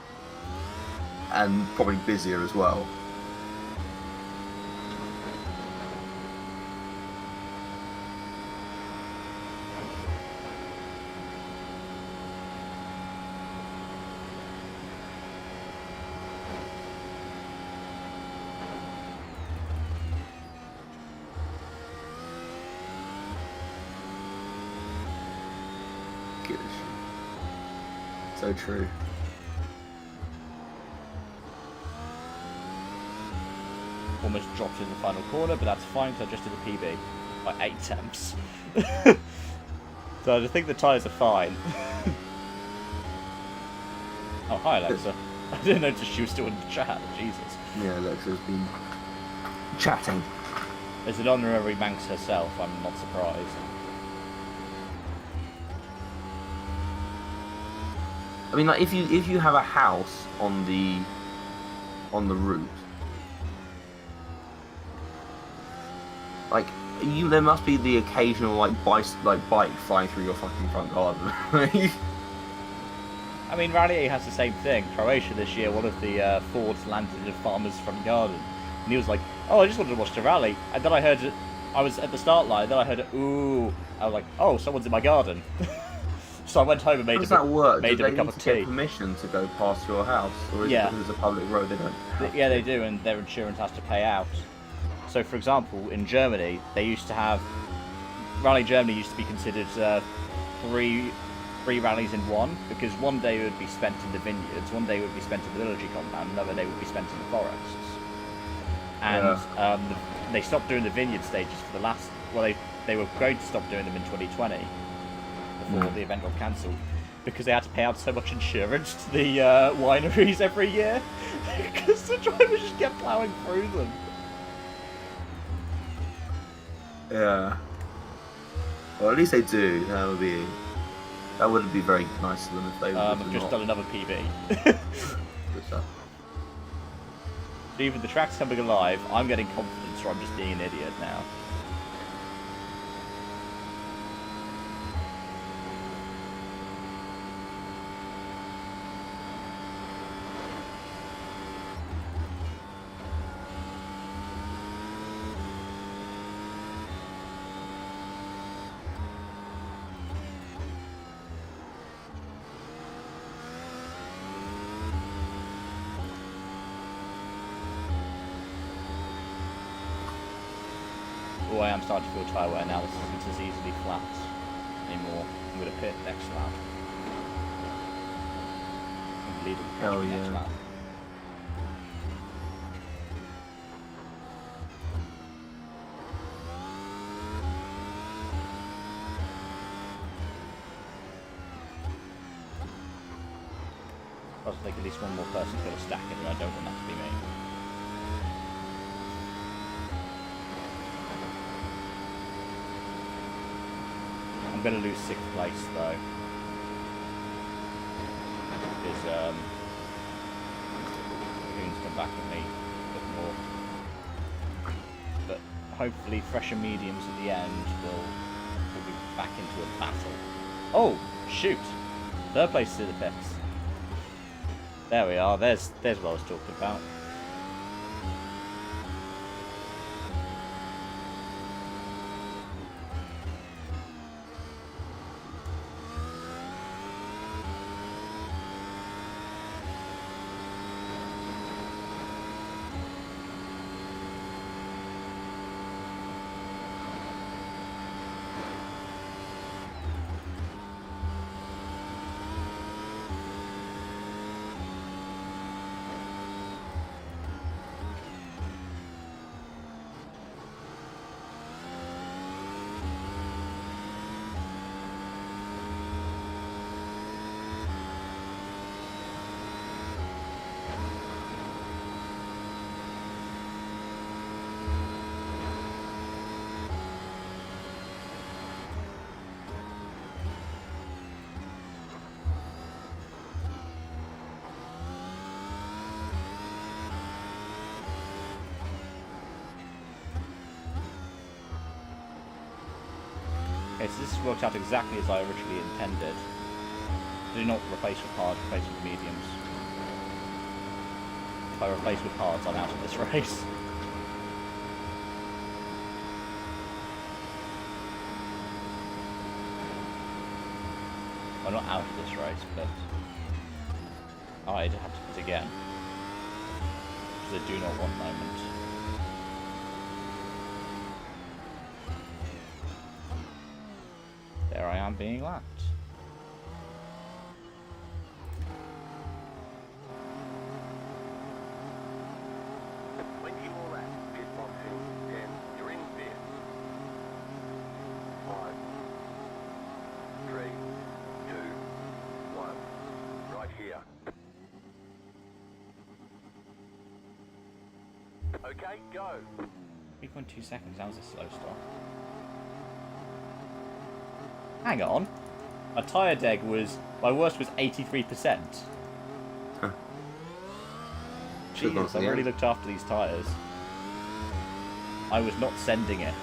and probably busier as well. so true. Almost dropped in the final corner, but that's fine because I just did a PB by 8 temps. So I think the tyres are fine. Oh, hi Alexa. I didn't notice she was still in the chat. Jesus. Yeah, Alexa's been chatting. As an honorary Manx herself, I'm not surprised. I mean, like if you have a house on the route, like there must be the occasional bike flying through your fucking front garden. I mean, Rally has the same thing. Croatia this year, one of the Fords landed in a farmer's front garden. And he was like, oh, I just wanted to watch the rally. And then I heard it, I was at the start line, then I heard it, ooh. I was like, oh, someone's in my garden. So I went home and made him a cup of tea. Get permission to go past your house? Or is it because it's a public road they don't? Yeah, they do, and their insurance has to pay out. So, for example, in Germany, they used to have... Rally Germany used to be considered three rallies in one, because one day would be spent in the vineyards, one day would be spent in the military compound, another day would be spent in the forests. And they stopped doing the vineyard stages for the last... Well, they were going to stop doing them in 2020, before the event got cancelled, because they had to pay out so much insurance to the wineries every year, because the drivers just kept ploughing through them. Yeah. Well, at least they do. That wouldn't be very nice of them if they would. I've just done another PB. Good stuff. Even the track's coming alive, I'm getting confidence, or I'm just being an idiot now. Oh, I am starting to feel tyre wear now. This isn't as easily flat anymore. I'm going to pit next lap. I'm leading Hell next yeah. lap. I was thinking at least one more person's got to stack it, and I don't want that to be me. I'm going to lose 6th place though, because Goon's come back at me a bit more. But hopefully fresher mediums at the end will be back into a battle. Oh, shoot! 3rd place is in the pits. There we are, there's what I was talking about. Okay, so this worked out exactly as I originally intended. Do not replace with hards, replace with mediums. If I replace with hards, I'm out of this race. Well, not out of this race, but I'd have to pit again. Because I do not want moment. There I am being lapped. Okay, go. 3.2 seconds, that was a slow start. Hang on. My tyre deg was... My worst was 83%. Huh. Jesus, I really looked after these tyres. I was not sending it.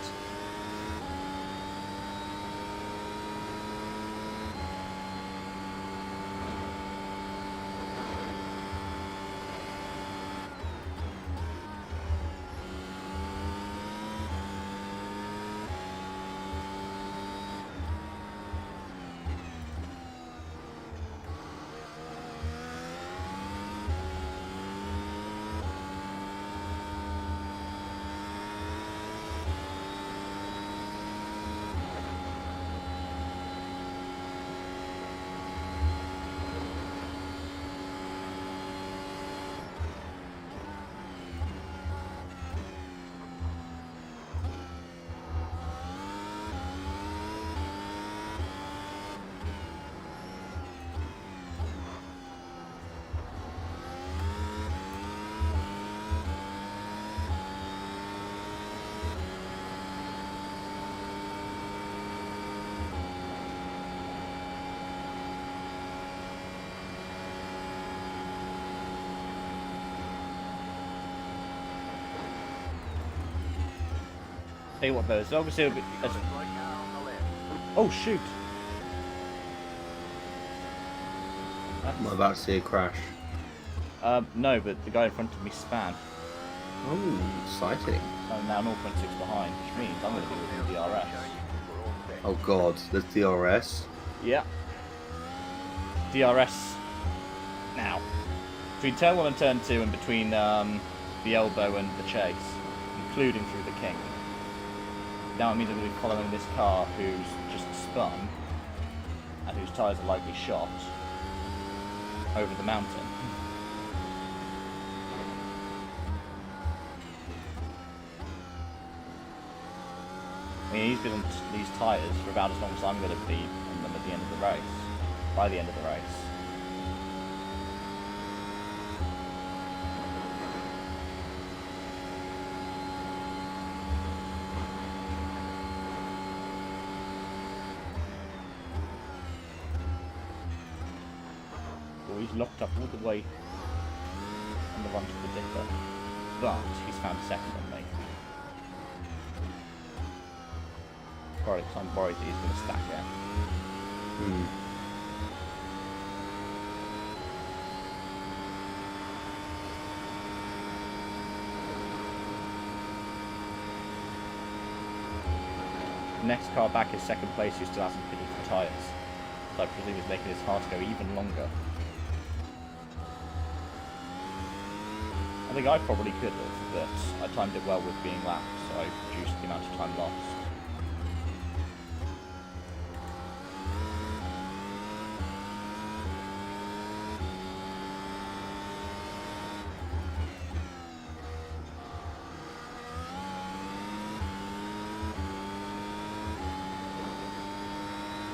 Tell you what though, so obviously it'll be... Got a slow car on the left. Oh shoot! I'm about to see a crash. No, but the guy in front of me span. Oh, exciting. I'm now 0.6 behind, which means I'm going to be with the DRS. We're all set. Oh god, there's DRS. Yeah. DRS now. Between turn 1 and turn 2 and between the elbow and the chase, including through the kink. Now it means I'm going to be following this car who's just spun and whose tyres are likely shot over the mountain. I mean, he's been on these tyres for about as long as I'm going to be on them at the end of the race. By the end of the race. Well, he's locked up all the way on the run to the dipper, but he's found a second on me. Sorry, because I'm worried that he's going to stack it. The next car back is second place, who still hasn't fitted the tyres. So I presume he's making his hard to go even longer. I think I probably could have, but I timed it well with being lapped, so I reduced the amount of time lost.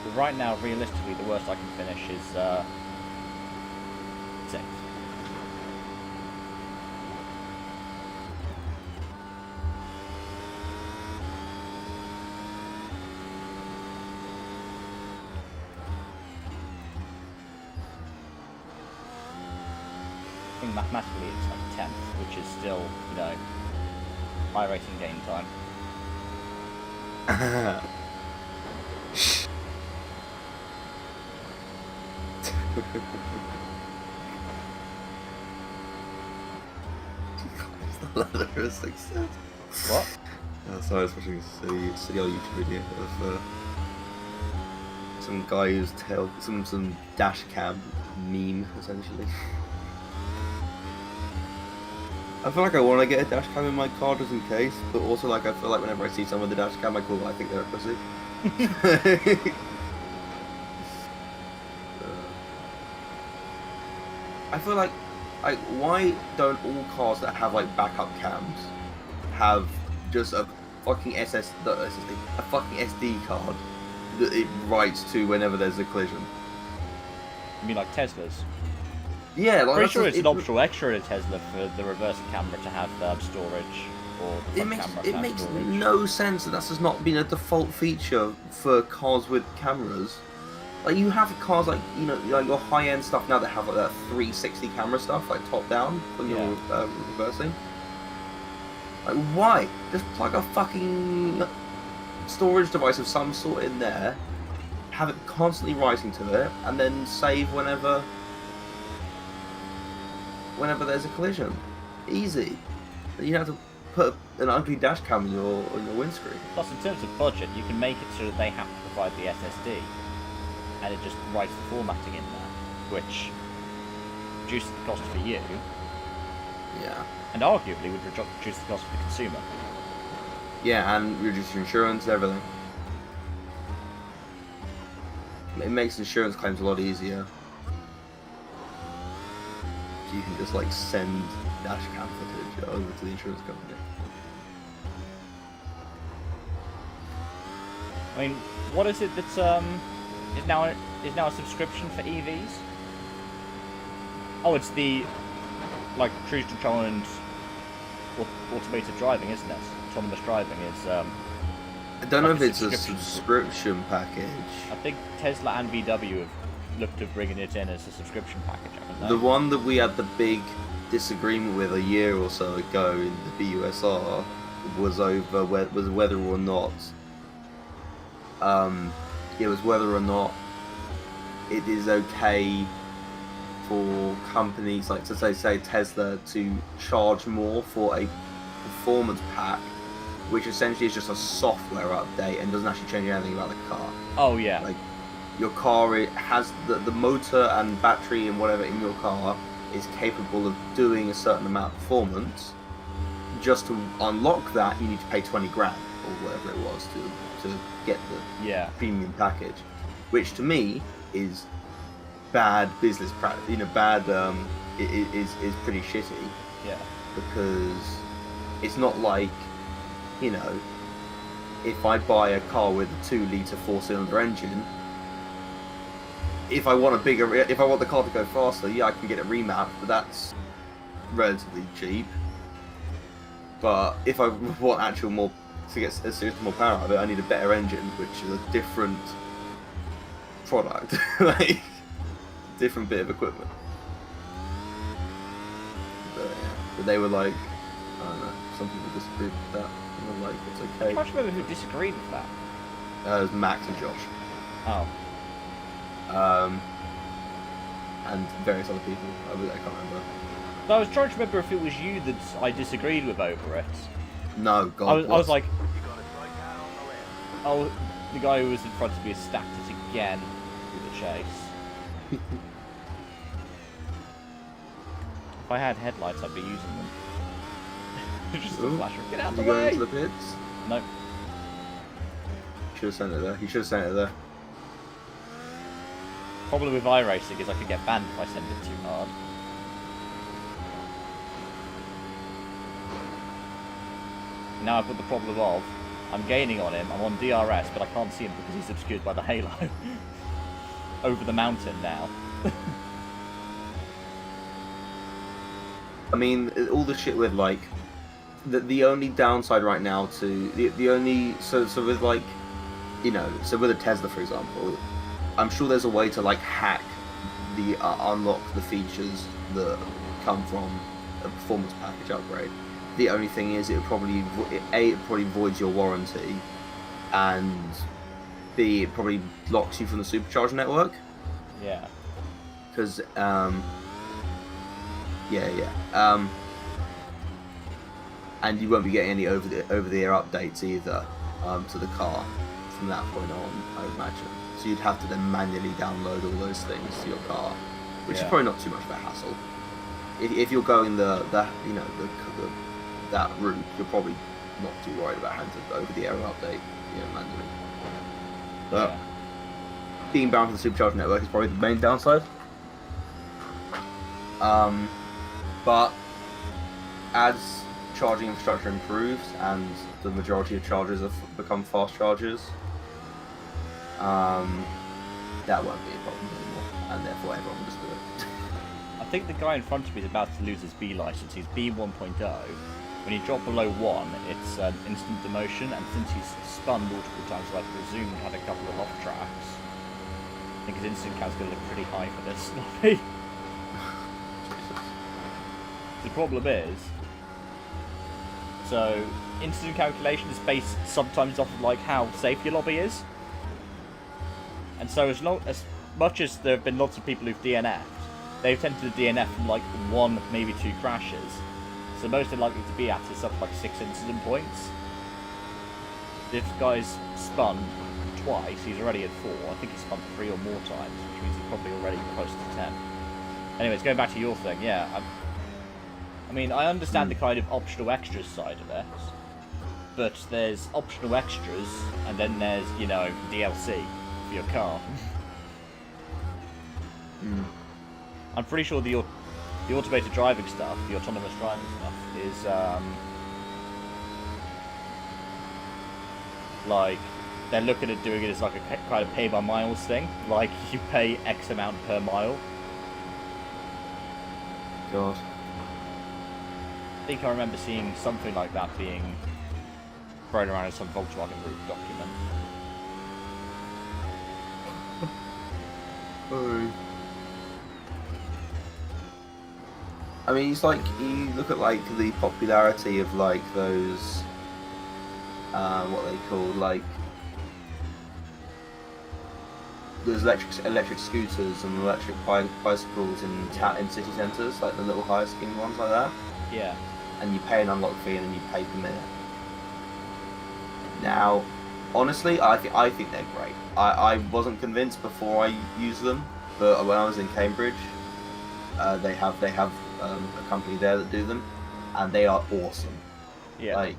But right now, realistically, the worst I can finish is 6th. I think mathematically it's like 10th, which is still, you know, iRacing game time. Ladder of success. What? Sorry, I was watching a silly old YouTube video of some guy who's some dash cam meme essentially. I feel like I want to get a dash cam in my car just in case, but also like I feel like whenever I see someone with a dash cam, I call it, I think they're a pussy. I feel like why don't all cars that have like backup cams have just a fucking a fucking SD card that it writes to whenever there's a collision? You mean like Teslas? Yeah, like Pretty that's sure just- it's an optional extra in a Tesla for the reverse camera to have storage, or the front camera to It have makes storage. no sense that that's just not been a default feature for cars with cameras. Like you have cars like like your high end stuff now that have like that 360 camera stuff, like top down when you're reversing. Like why? Just plug a fucking storage device of some sort in there, have it constantly writing to it, and then save whenever there's a collision. Easy. You don't have to put an ugly dash cam on your windscreen. Plus, in terms of budget, you can make it so that they have to provide the SSD, and it just writes the formatting in there, which reduces the cost for you, Yeah. and arguably would reduce the cost for the consumer. Yeah, and reduce your insurance, everything. It makes insurance claims a lot easier. So you can just like send dash cam footage over to the insurance company. I mean, what is it that is now a subscription for EVs? Oh, it's the cruise control and automated driving, isn't it? Autonomous driving is. I don't know like if it's a subscription. subscription package. I think Tesla and VW have looked at bringing it in as a subscription package, haven't they? The one that we had the big disagreement with a year or so ago in the BUSR was over whether or not it is okay for companies like to say Tesla to charge more for a performance pack, which essentially is just a software update and doesn't actually change anything about the car. Oh yeah. Like your car, it has the motor and battery and whatever in your car is capable of doing a certain amount of performance. Just to unlock that, you need to pay 20 grand or whatever it was to get the premium package, which to me is bad business practice. Is pretty shitty. Yeah. Because it's not like, if I buy a car with a 2-litre 4-cylinder engine, if I want the car to go faster, yeah, I can get it remapped, but that's relatively cheap. But if I want to get a serious more power out of it, I need a better engine, which is a different product, like different bit of equipment. But they were like, I don't know, some people disagreed with that. And were like, it's okay. I can't remember who disagreed with that. It was Max and Josh. Oh. And various other people. I can't remember. No, I was trying to remember if it was you that I disagreed with over it. No, God. I was like, You got a straight car on the left. oh, the guy who was in front of me has stacked it again with the chase. If I had headlights, I'd be using them. Just a Ooh. flasher. Get out Did the you go way! into the pits? No. Should have sent it there. You should have sent it there. Problem with iRacing is I could get banned if I send it too hard. Now I've got the problem of I'm gaining on him, I'm on DRS, but I can't see him because he's obscured by the halo. Over the mountain now. I mean, all the shit with like the only downside right now to the only so with like so with a Tesla for example, I'm sure there's a way to like hack the unlock the features that come from a performance package upgrade. The only thing is it probably voids your warranty, and B, it probably blocks you from the supercharger network. Yeah. Because and you won't be getting any over the air updates either to the car from that point on, I would imagine. So you'd have to then manually download all those things to your car, which is probably not too much of a hassle. If you're going that route, you're probably not too worried about having to over the air update manually. But being bound for the supercharger network is probably the main downside. But as charging infrastructure improves and the majority of chargers have become fast chargers, that won't be a problem anymore, and therefore everyone will just do it. I think the guy in front of me is about to lose his B license. He's B 1.0. When you drop below 1, it's an instant demotion, and since he's spun multiple times, like resumed, had a couple of off tracks, I think his instant count's going to look pretty high for this. The problem is, so instant calculation is based sometimes off of like how safe your lobby is, and so as much as there have been lots of people who've DNF'd, they've tended to DNF from like 1, maybe 2 crashes. So most they're likely to be at is something like 6 incident points. This guy's spun twice, he's already at 4. I think he's spun 3 or more times, which means he's probably already close to 10. Anyways, going back to your thing, yeah. I mean, I understand the kind of optional extras side of it, but there's optional extras, and then there's, you know, DLC for your car. I'm pretty sure the automated driving stuff, the autonomous driving stuff, is like they're looking at doing it as like a kind of pay by miles thing. Like you pay X amount per mile. God. I think I remember seeing something like that being thrown around in some Volkswagen Group document. I mean, it's like you look at like the popularity of like those, what they call like those electric scooters and electric bicycles in city centres, like the little higher scheme ones like that. Yeah. And you pay an unlock fee and then you pay per minute. Now, honestly, I think they're great. I wasn't convinced before I used them, but when I was in Cambridge, they have a company there that do them, and they are awesome. Yeah. Like,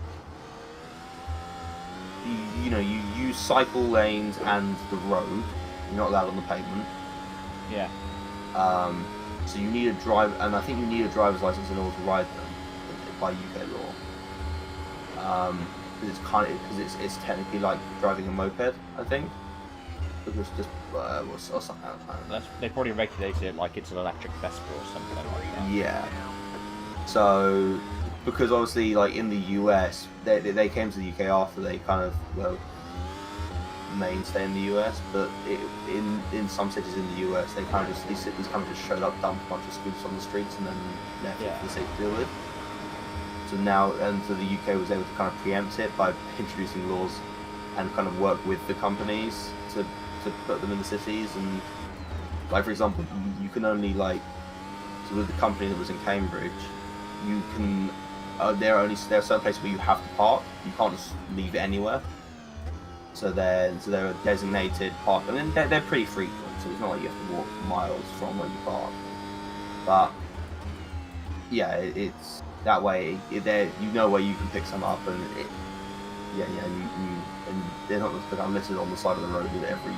you know, you use cycle lanes and the road. You're not allowed on the pavement. Yeah. So you need a and I think you need a driver's license in order to ride them by UK law. Because it's technically like driving a moped, I think. Because just or something. They probably regulated it like it's an electric Vespa or something like that. Yeah. So, because obviously, like in the US, they came to the UK after they kind of mainstay in the US, but in some cities in the US, they kind of just these kind of just showed up, dumped a bunch of scooters on the streets, and then left it for the city to deal with. So now, and so the UK was able to kind of preempt it by introducing laws and kind of work with the companies to put them in the cities. And like, for example, you can only like, so with the company that was in Cambridge, you can there are certain places where you have to park. You can't just leave it anywhere. So they're a designated park, and then they're pretty frequent. So it's not like you have to walk miles from where you park. But yeah, it's that way. You know where you can pick some up, and and they're not just listed on the side of the road with every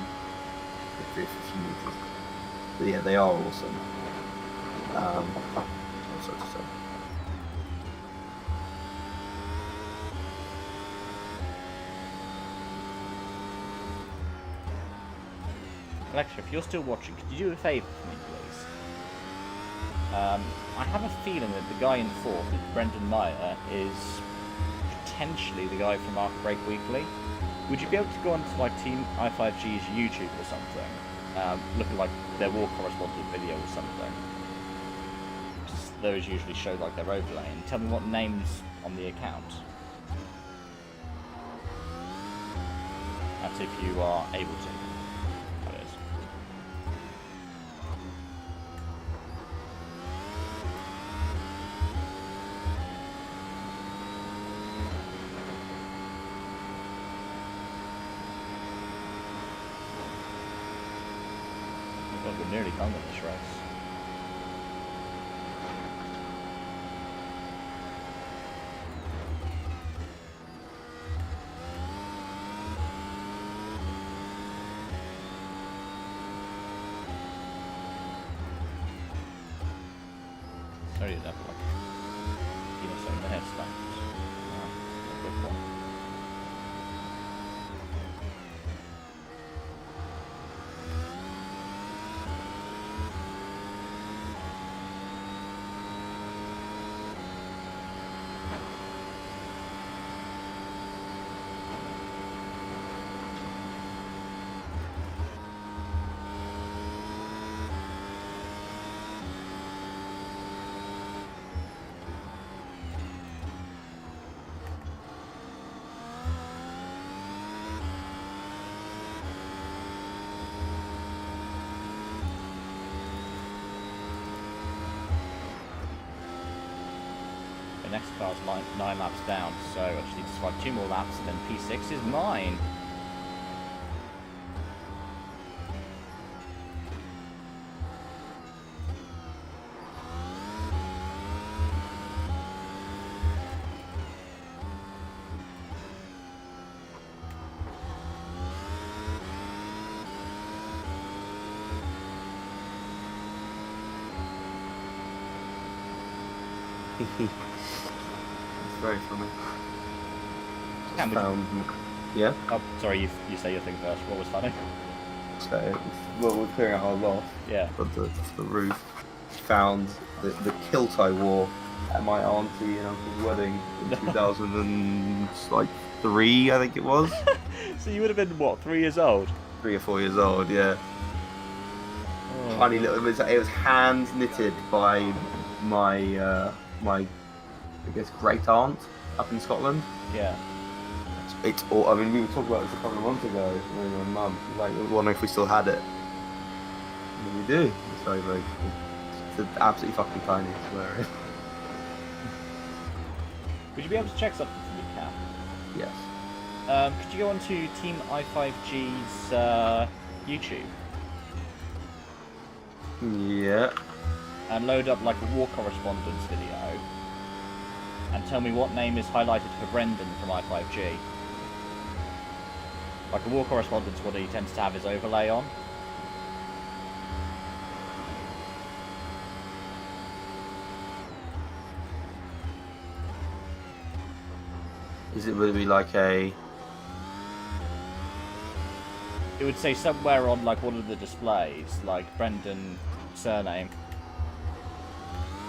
few meters. But yeah, they are awesome. What's to say? Alexa, if you're still watching, could you do a favour for me, please? I have a feeling that the guy in fourth, Brendan Meyer, is potentially the guy from Market Break Weekly. Would you be able to go onto like Team I5G's YouTube or something, look at like their war correspondent video or something? Just, those usually show like their overlay, and tell me what name's on the account. That's if you are able to. That is. God, we're nearly done with this race. Sorry, that like 15 or so minutes left. A quick one. next car's 9 laps down, so I just need to survive 2 more laps, and then P6 is mine. It's very funny. Cam, would you- Yeah. Oh, sorry, you say your thing first. What was funny? So, well, we're clearing out our loft, Yeah. but the roof found the kilt I wore at my auntie and uncle's wedding in 2003, I think it was. So you would have been, what, 3 years old? 3 or 4 years old, yeah. Oh. Tiny little. It was hand knitted by my I guess great aunt up in Scotland. Yeah. It's all. I mean, we were talking about this a couple of months ago. With my mum, like, we were wondering if we still had it. And we do. It's very, very cool. It's absolutely fucking tiny. I swear. Would you be able to check something for me, Cam? Yes. Could you go on to Team i5G's YouTube Yeah. and load up like a war correspondence video and tell me what name is highlighted for Brendan from i5G? Like a war correspondence, what he tends to have his overlay on. Would it be like a? It would say somewhere on like one of the displays, like Brendan surname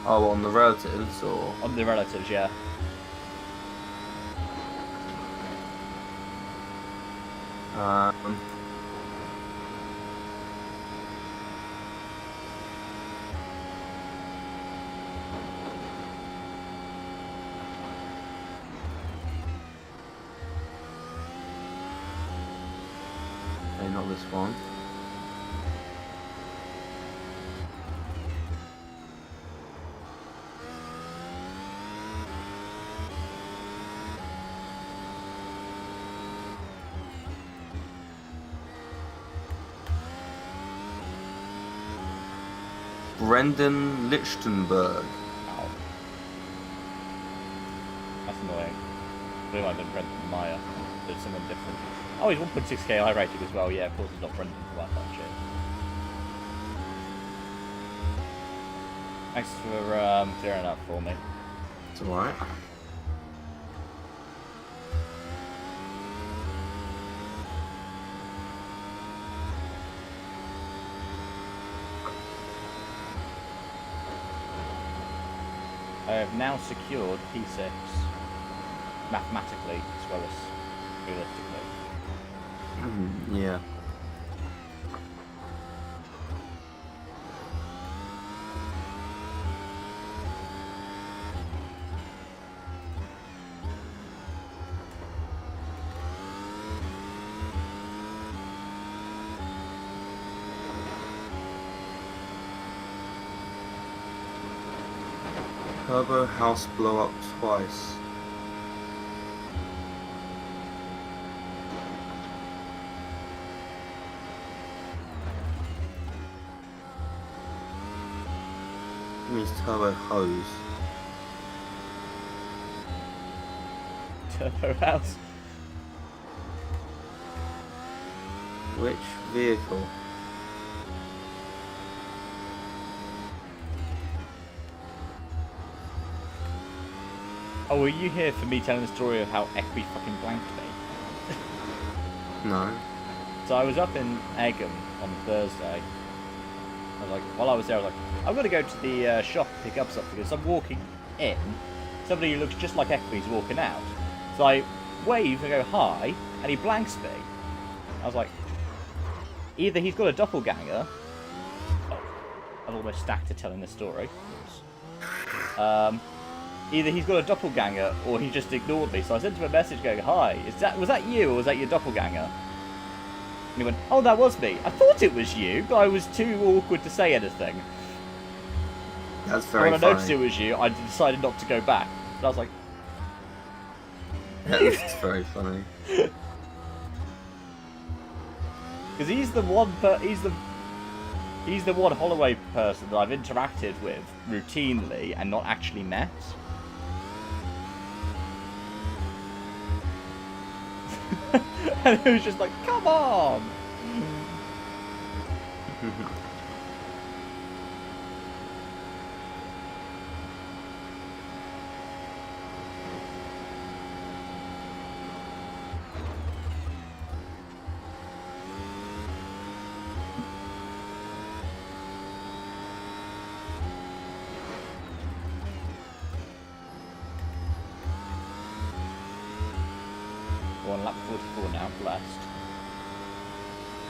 Oh, on the relatives or? on the relatives, yeah. Um. Okay, not this one. Brendan Lichtenberg. Ow. That's annoying. It might have been Brendan Meyer. There's someone different. Oh, he's 1.6k iRacing as well. Yeah, of course he's not Brendan for that shit. Thanks for clearing that for me. It's alright. I have now secured P6 mathematically as well as realistically. Yeah. Turbo house blow up twice. It means turbo hose. Turbo House. Which vehicle? Oh, were you here for me telling the story of how Equi fucking blanked me? No. So I was up in Egham on Thursday. I was like, while I was there, I was like, I'm going to go to the shop and pick up something. Because I'm walking in, somebody who looks just like Equi's walking out. So I wave and go hi, and he blanks me. I was like, either he's got a doppelganger. Oh, I've almost stacked to telling this story. Oops. Either he's got a doppelganger or he just ignored me. So I sent him a message going, hi, was that you or was that your doppelganger? And he went, oh, that was me. I thought it was you, but I was too awkward to say anything. That's very When I funny. noticed it was you, I decided not to go back. And I was like, That's very funny. because he's the one Holloway person that I've interacted with routinely and not actually met. And it was just like, come on! We're on lap 44 now, blessed.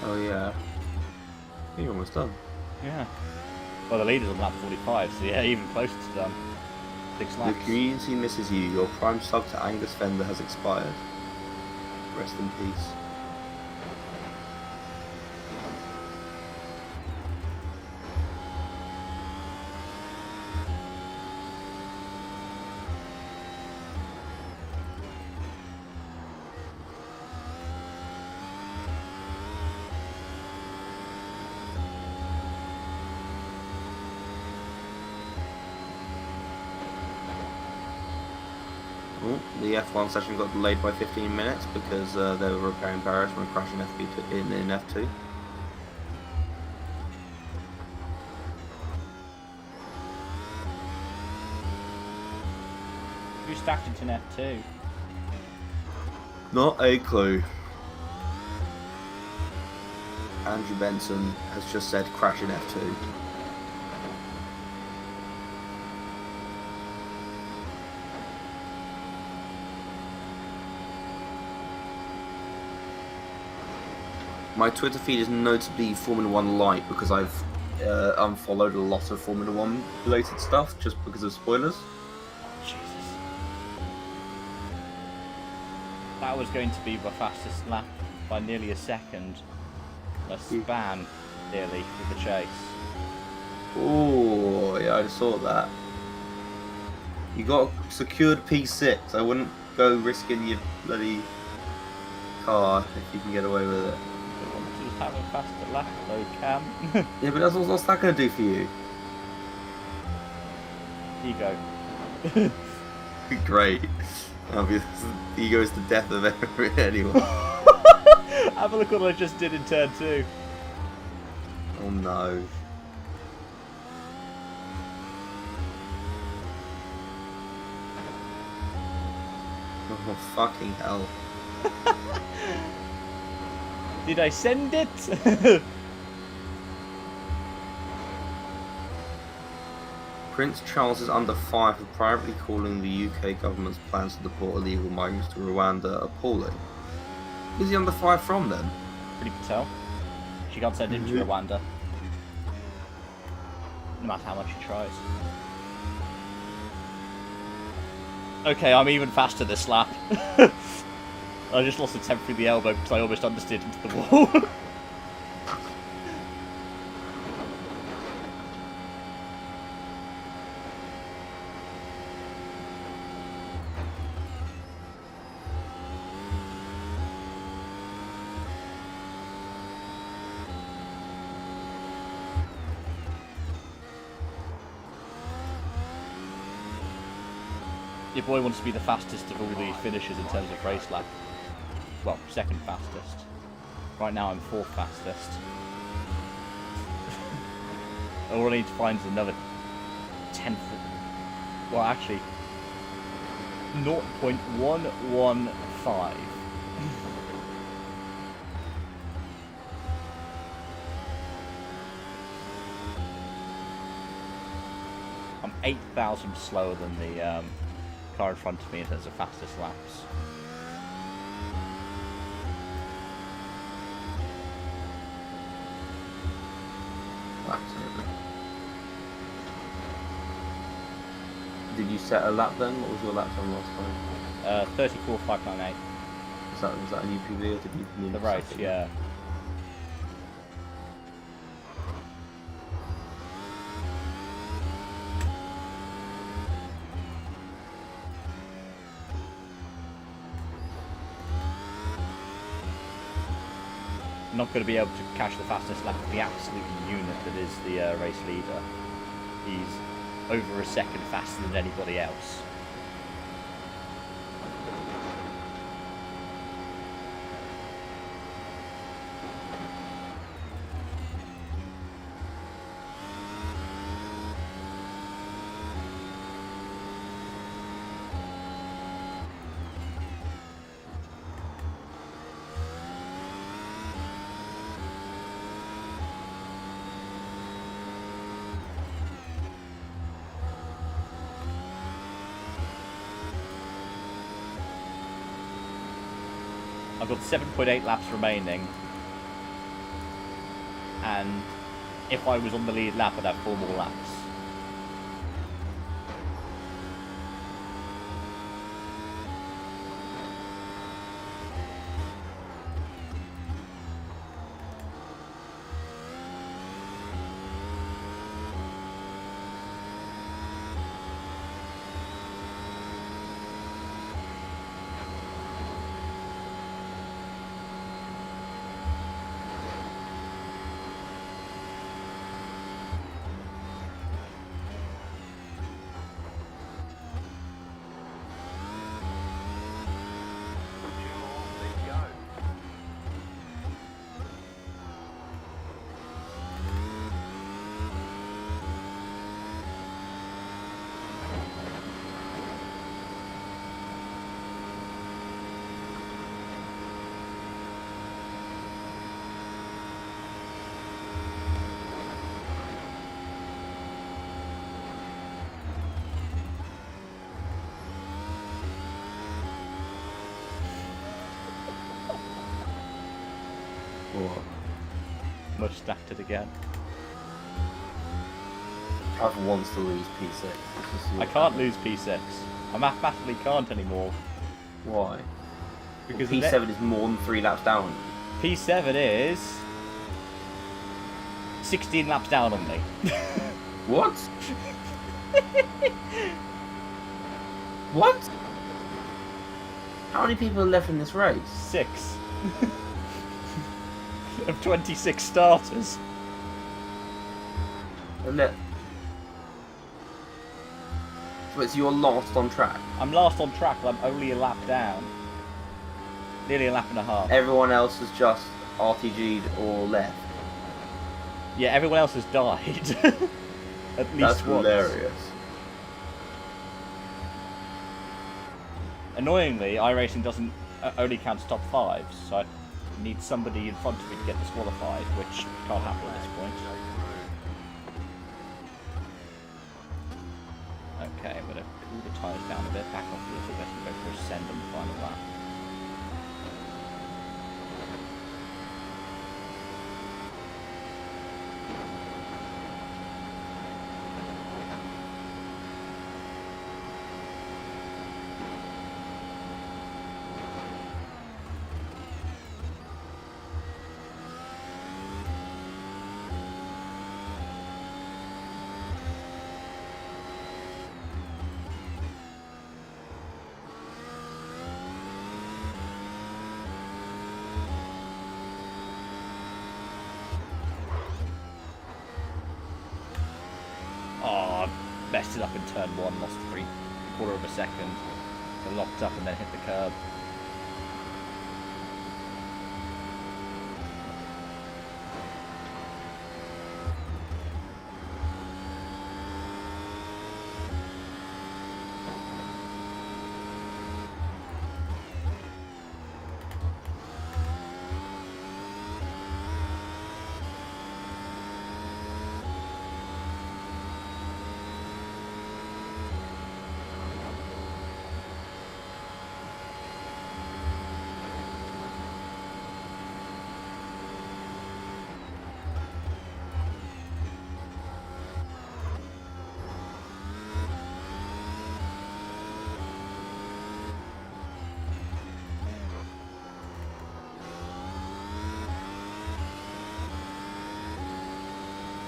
Oh yeah. You're almost done. Yeah. Well, the leader's on lap 45, so yeah, even closer to done. 6 The laps. community misses you. Your prime sub to Angus Fender has expired. Rest in peace. Oh, the F1 session got delayed by 15 minutes because they were repairing barriers from a crash in F2. Who stacked into an F2? Not a clue. Andrew Benson has just said crash in F2. My Twitter feed is notably Formula 1 light because I've unfollowed a lot of Formula 1 related stuff just because of spoilers. Jesus. That was going to be my fastest lap by nearly a second. A span, nearly, with the chase. Oh, yeah, I saw that. You got a secured P6. I wouldn't go risking your bloody car if you can get away with it. Don't want to have a faster lap, though, Cam. Yeah, but what's that going to do for you? Ego. Great. Ego is the death of anyone. Have a look at what I just did in turn 2. Oh no. Oh fucking hell. Did I send it? Prince Charles is under fire for privately calling the UK government's plans to deport illegal migrants to Rwanda appalling. Who's he under fire from then? Pretty Patel. She can't send him to Rwanda. No matter how much he tries. Okay, I'm even faster this lap. I just lost a temp through the elbow because I almost understeered into the wall. Your boy wants to be the fastest of all the finishers in terms of race lap. Well, second fastest. Right now I'm fourth fastest. All I need to find is another 10th. Well, actually, 0.115. I'm 8,000 slower than the car in front of me in terms of fastest laps. Absolutely. Did you set a lap then? What was your lap time last time? 34.598. Was that a new PB or did you need The to race, set it? yeah. not going to be able to catch the fastest lap of the absolute unit that is the race leader. He's over a second faster than anybody else. I've got 7.8 laps remaining, and if I was on the lead lap, I'd have 4 more laps. What? Much stacked it again. I've wants to lose P6. Let's just see I what can't happens. lose P6. I mathematically can't anymore. Why? Because Well, P7 is more than 3 laps down. P7 is 16 laps down on me. What? What? How many people are left in this race? 6. Of 26 starters. Wait, so you're lost on track? I'm last on track, but I'm only a lap down. Nearly a lap and a half. Everyone else has just RTG'd or left. Yeah, everyone else has died. At least That's once. hilarious. Annoyingly, iRacing doesn't only counts top 5s, so I need somebody in front of me to get disqualified, which can't happen at this point. Okay, I'm going to cool the tyres down a bit, back off a little bit, and go for a send on the final lap. Oh, I messed it up in turn 1, lost 3/4 of a second. I locked up and then hit the curb.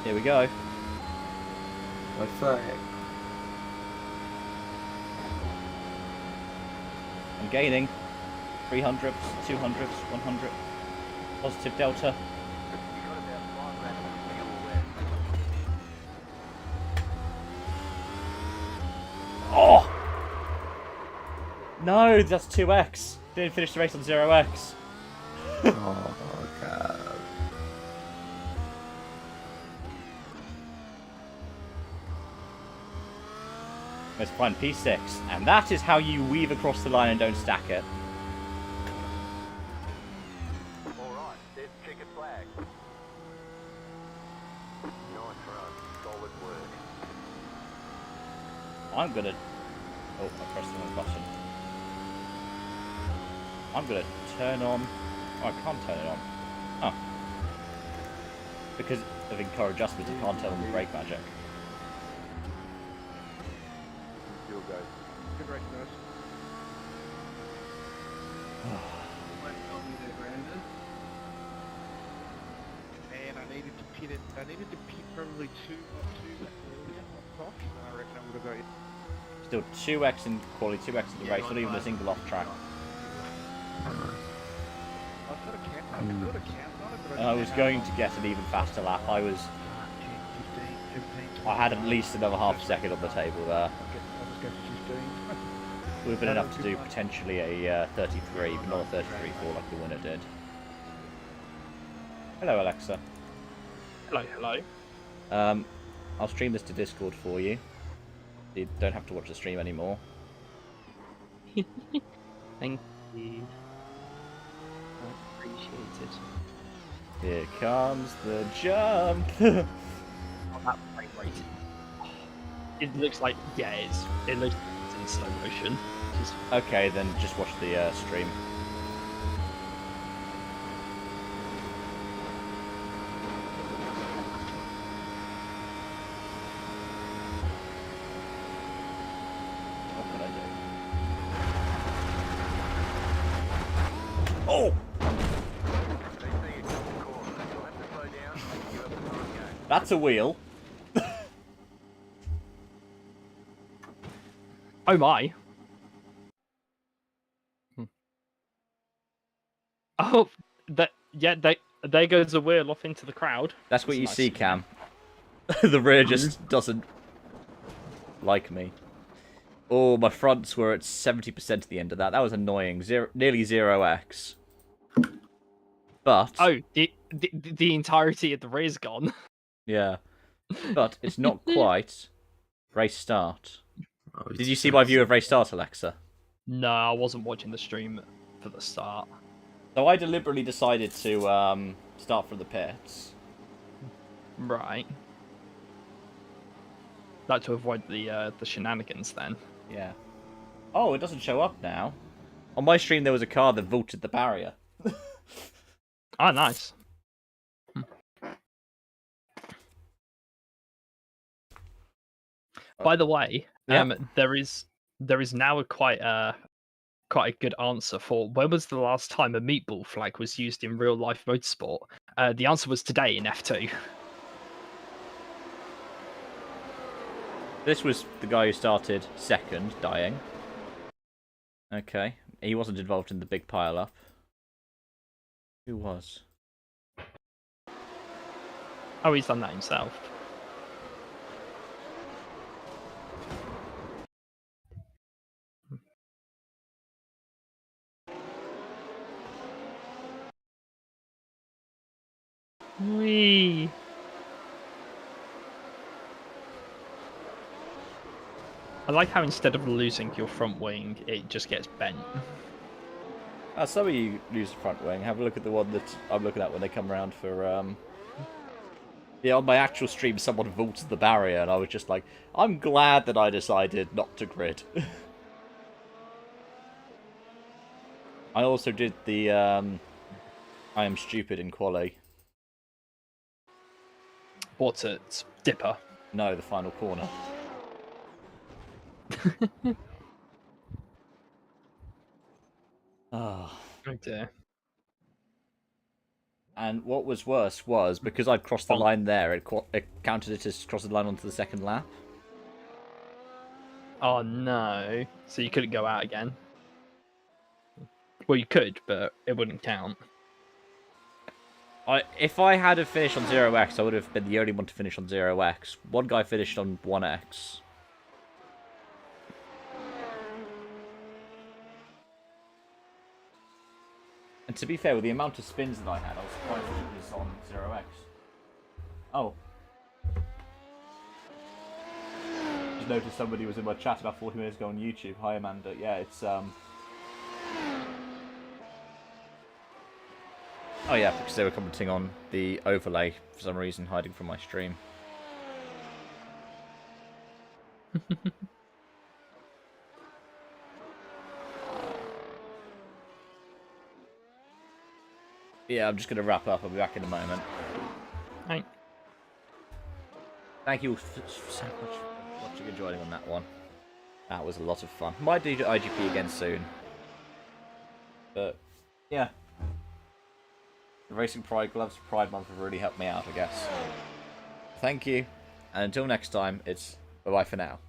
Here we go. My flag. I'm gaining 300s, 200s, 100. Positive Delta. You got about 5 laps of fuel left. Oh! No, that's 2x. Didn't finish the race on 0x. Oh god. Let's find P6. And that is how you weave across the line and don't stack it. Alright, there's the checkered flag. Nice run. Solid work. I'm gonna... Oh, I pressed the wrong button. I'm gonna turn on... Oh, I can't turn it on. Oh. Because of in-car adjustments, I can't turn on the brake magic. Fuel goes. Good race, guys. And I needed to pit it. I needed to pit probably two earlier, not Tosh, and I reckon I would have got it. Still 2x in quality, 2x in the race, not even a single off track. I've got a count. I've got a count on it, but And I was going to get an even faster lap. I 15, 20. I had at least another half a second on the table there. I'll just go for 15. Would have been enough to do potentially a 33, but not a 33-4 like the winner did. Hello, Alexa. Hello, hello. I'll stream this to Discord for you. You don't have to watch the stream anymore. Thank you. I appreciate it. Here comes the jump. Oh, that frame rate. It looks like, yeah, it looks like it's in slow motion. Just, Okay, then just watch the stream. What can I do? Oh! They see you come the corner. You'll have to slow down and give up the time game. That's a wheel. oh my. Oh, yeah, there goes the wheel off into the crowd. That's what That's you nice. see, Cam. The rear just doesn't like me. Oh, my fronts were at 70% at the end of that. That was annoying. Nearly 0x. But... Oh, the entirety of the rear's gone. Yeah. But it's not quite race start. Oh, Did you see my view of race start, Alexa? No, I wasn't watching the stream for the start. So I deliberately decided to start from the pits. Right. Like to avoid the shenanigans then. Yeah. Oh, it doesn't show up now. On my stream, there was a car that vaulted the barrier. Ah, nice. By the way, Yeah. there is now a quite a good answer for when was the last time a meatball flag was used in real life motorsport. The answer was today in F2. This was the guy who started second, dying. Okay. He wasn't involved in the big pile-up. Who was? Oh, he's done that himself. Whee! I like how instead of losing your front wing, it just gets bent. Some of you lose the front wing. Have a look at the one that I'm looking at when they come around for... Yeah, on my actual stream, someone vaulted the barrier, and I was just like, I'm glad that I decided not to grid. I also did the, I am stupid in quali. What's it? Dipper. No, the final corner. Ah. Oh dear. And what was worse was, because I'd crossed the line there, it counted it as crossing the line onto the second lap. Oh no. So you couldn't go out again? Well, you could, but it wouldn't count. If I had have finished on 0x, I would have been the only one to finish on 0x. One guy finished on 1x. And to be fair, with the amount of spins that I had, I was surprised that it was on 0x. Oh. Just noticed somebody was in my chat about 40 minutes ago on YouTube. Hi, Amanda. Yeah, it's, Oh yeah, because they were commenting on the overlay for some reason, hiding from my stream. Yeah, I'm just going to wrap up. I'll be back in a moment. Right. Thank you all so much for watching and joining on that one. That was a lot of fun. Might do IGP again soon. But, yeah. The Racing Pride Gloves Pride Month have really helped me out, I guess. Thank you. And until next time, it's bye-bye for now.